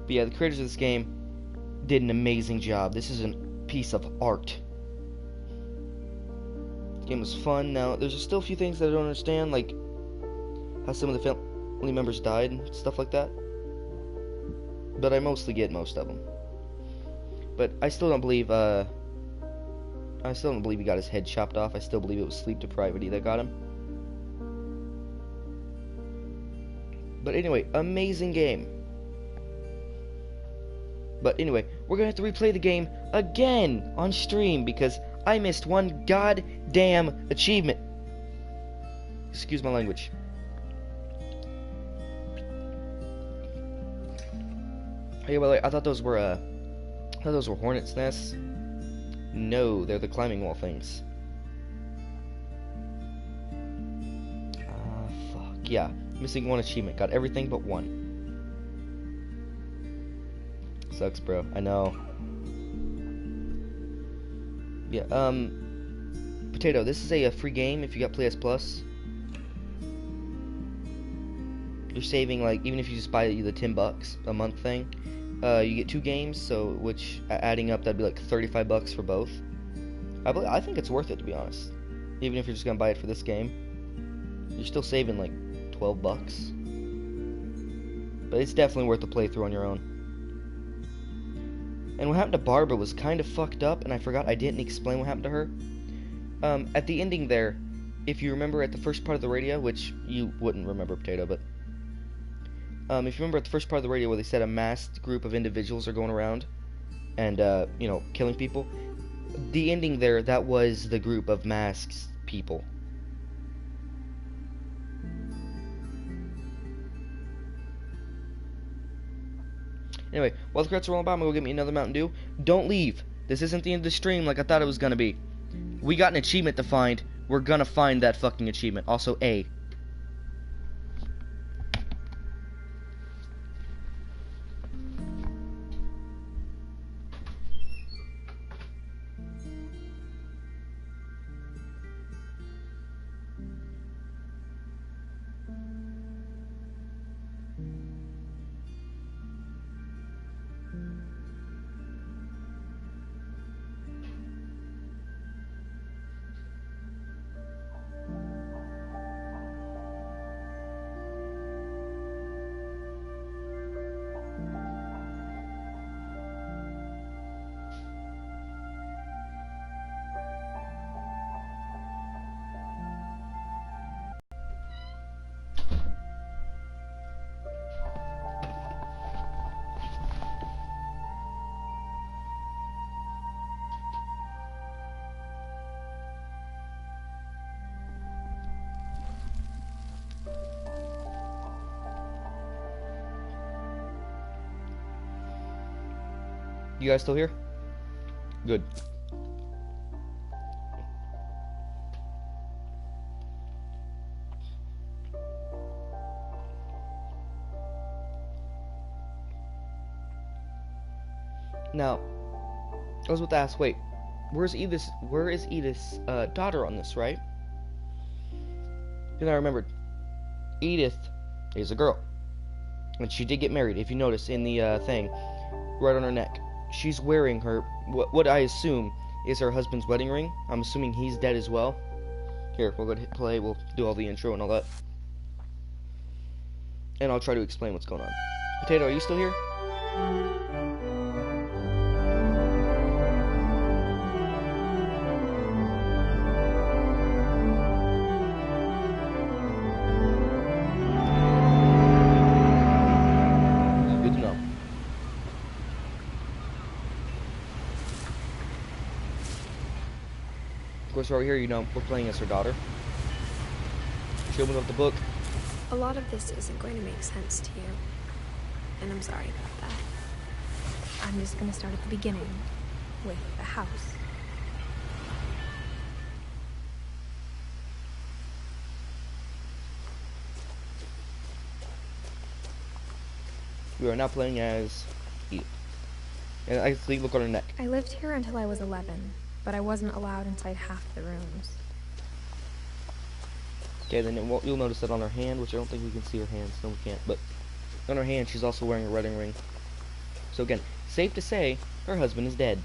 But yeah, the creators of this game did an amazing job. This is a piece of art. The game was fun. Now, there's still a few things that I don't understand, like how some of the family members died and stuff like that. But I mostly get most of them. But I still don't believe, he got his head chopped off. I still believe it was sleep deprivity that got him. But anyway, amazing game. But anyway, we're gonna have to replay the game again on stream because I missed one goddamn achievement. Excuse my language. Hey, by the way, I thought those were hornets' nests. No, they're the climbing wall things. Fuck. Yeah, missing one achievement. Got everything but one. Sucks, bro. I know. Yeah, Potato, this is a free game if you got PS Plus. You're saving, like, even if you just buy the $10 a month thing, you get 2 games, so, which, adding up, that'd be like $35 for both. I think it's worth it, to be honest. Even if you're just gonna buy it for this game. You're still saving, like, $12. But it's definitely worth the playthrough on your own. And what happened to Barbara was kind of fucked up, and I forgot I didn't explain what happened to her. At the ending there, if you remember at the first part of the radio, which you wouldn't remember, Potato, but if you remember at the first part of the radio where they said a masked group of individuals are going around and, you know, killing people, the ending there, that was the group of masked people. Anyway, while the credits are rolling by, I'm gonna go get me another Mountain Dew. Don't leave. This isn't the end of the stream like I thought it was gonna be. We got an achievement to find. We're gonna find that fucking achievement. Also, A. You guys still here? Good. Now, I was about to ask, wait, where is Edith's daughter on this, right? Then I remembered, Edith is a girl. And she did get married, if you notice in the thing, right on her neck. She's wearing her, what I assume is her husband's wedding ring. I'm assuming he's dead as well. Here, we'll go to hit play, we'll do all the intro and all that. And I'll try to explain what's going on. Potato, are you still here? Of course, over here, you know, we're playing as her daughter. She opened up the book. A lot of this isn't going to make sense to you, and I'm sorry about that. I'm just going to start at the beginning, with the house. We are now playing as Edith. And I see, look on her neck. I lived here until I was 11. But I wasn't allowed inside half the rooms. Okay, then you'll notice that on her hand, which I don't think we can see her hands. No, we can't. But on her hand, she's also wearing a wedding ring. So again, safe to say, her husband is dead.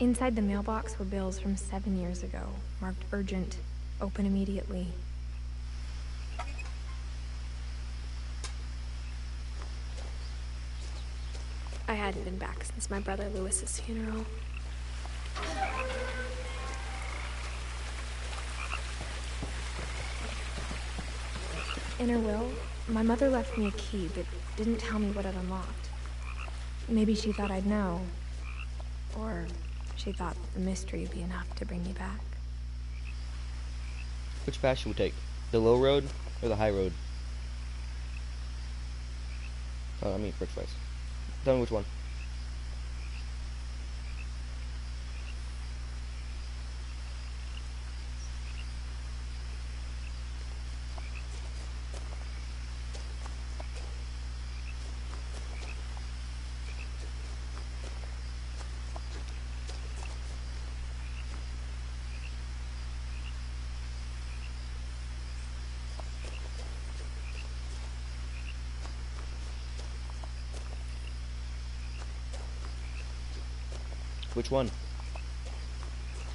Inside the mailbox were bills from 7 years ago, marked urgent, open immediately. I hadn't been back since my brother Lewis's funeral. In her will, my mother left me a key, but didn't tell me what it unlocked. Maybe she thought I'd know, or she thought the mystery would be enough to bring me back. Which path should we take? The low road or the high road? Oh, I mean, french fries. Tell me which one. Which one?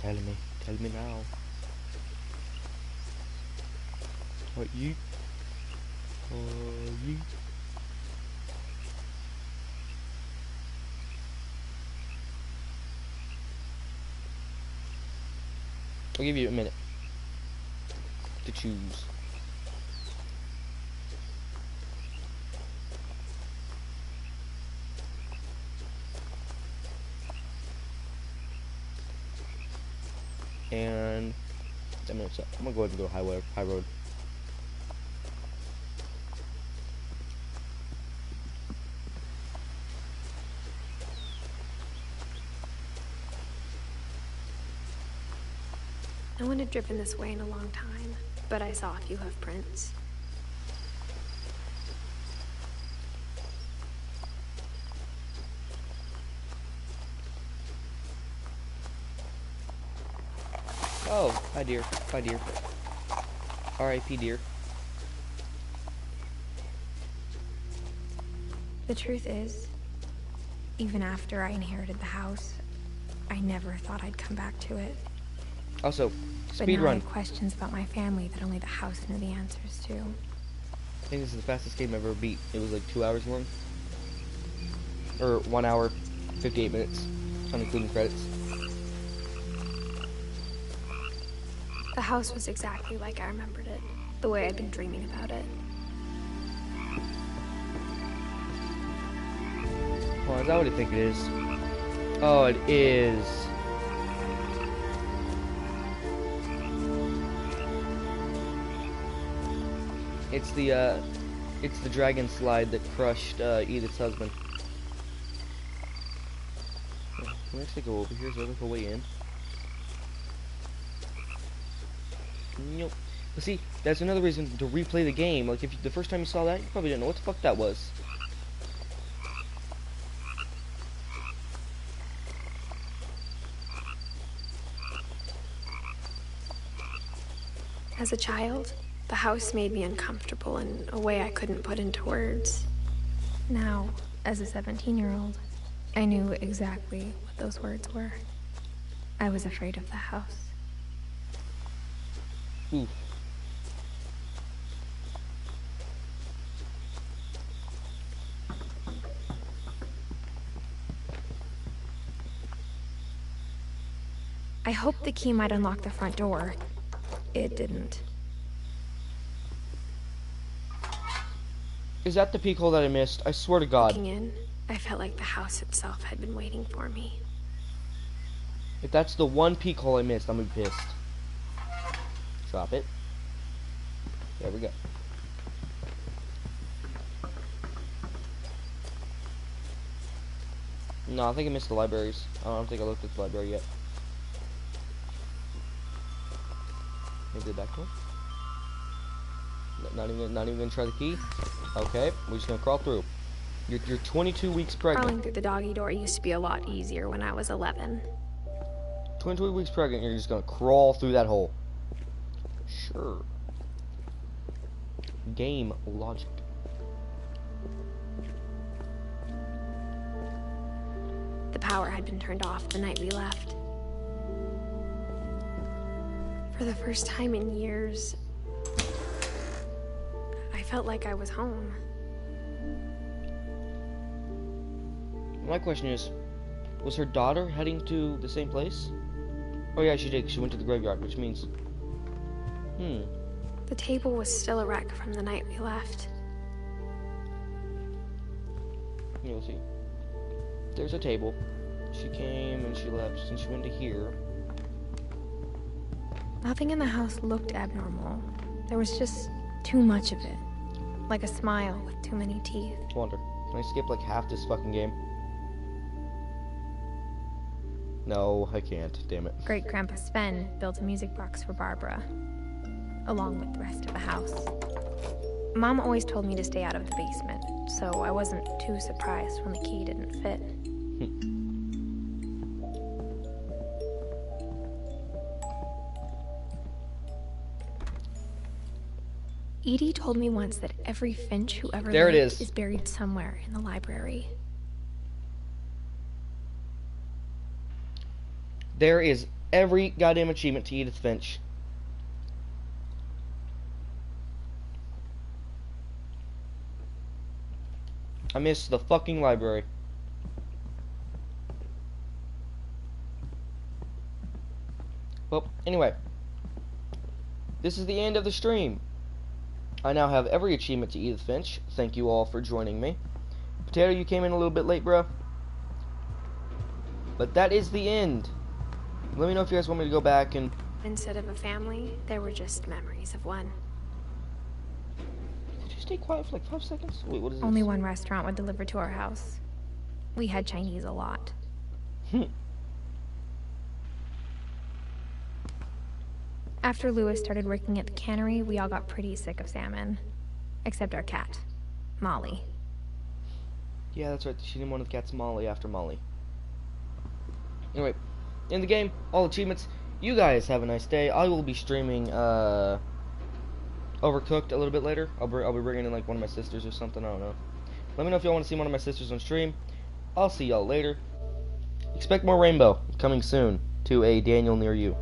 Tell me now. What you? You? I'll give you a minute to choose. And 10 minutes up. I'm gonna go ahead and go high road. No one had driven this way in a long time, but I saw a few hoof prints. Oh, hi dear. Bye dear. R.I.P. dear. The truth is, even after I inherited the house, I never thought I'd come back to it. Also, But speed now I run. have questions about my family that only the house knew the answers to. I think this is the fastest game I've ever beat. It was like 2 hours long. Or 1 hour, 58 minutes, not including credits. The house was exactly like I remembered it, the way I'd been dreaming about it. Well, is that what I think it is? Oh, it is. It's the dragon slide that crushed Edith's husband. Can we actually go over here? Is there like a way in? Nope. But see, that's another reason to replay the game. Like, if the first time you saw that, you probably didn't know what the fuck that was. As a child, the house made me uncomfortable in a way I couldn't put into words. Now, as a 17-year-old, I knew exactly what those words were. I was afraid of the house. Oof. I hoped the key might unlock the front door. It didn't. Is that the peek hole that I missed? I swear to God. Looking in, I felt like the house itself had been waiting for me. If that's the one peek hole I missed, I'm gonna be pissed. Drop it. There we go. No, I think I missed the libraries. I don't think I looked at the library yet. Maybe the back door? Not even gonna try the key. Okay, we're just gonna crawl through. You're 22 weeks pregnant. Crawling through the doggy door used to be a lot easier when I was 11. 22 weeks pregnant, you're just gonna crawl through that hole. Sure. Game logic. The power had been turned off the night we left. For the first time in years, I felt like I was home. My question is, was her daughter heading to the same place? Oh yeah, she did. She went to the graveyard, which means... The table was still a wreck from the night we left. You'll see. There's a table. She came and she left and she went to here. Nothing in the house looked abnormal. There was just too much of it. Like a smile with too many teeth. Wonder, can I skip like half this fucking game? No, I can't. Damn it. Great-Grandpa Sven built a music box for Barbara, along with the rest of the house. Mom always told me to stay out of the basement, so I wasn't too surprised when the key didn't fit. Edie told me once that every Finch who ever lived is buried somewhere in the library. There is every goddamn achievement to Edith Finch. I missed the fucking library. Well, anyway. This is the end of the stream. I now have every achievement to Edith Finch. Thank you all for joining me. Potato, you came in a little bit late, bro. But that is the end. Let me know if you guys want me to go back and... Instead of a family, there were just memories of one. Could you stay quiet for like 5 seconds? Wait, what is this? Only one restaurant would deliver to our house. We had Chinese a lot. After Lewis started working at the cannery, we all got pretty sick of salmon. Except our cat, Molly. Yeah, that's right. She named one of the cats Molly after Molly. Anyway, in the game, all achievements. You guys have a nice day. I will be streaming Overcooked a little bit later. I'll be bringing in like one of my sisters or something. I don't know. Let me know if y'all want to see one of my sisters on stream. I'll see y'all later. Expect more Rainbow coming soon to a Daniel near you.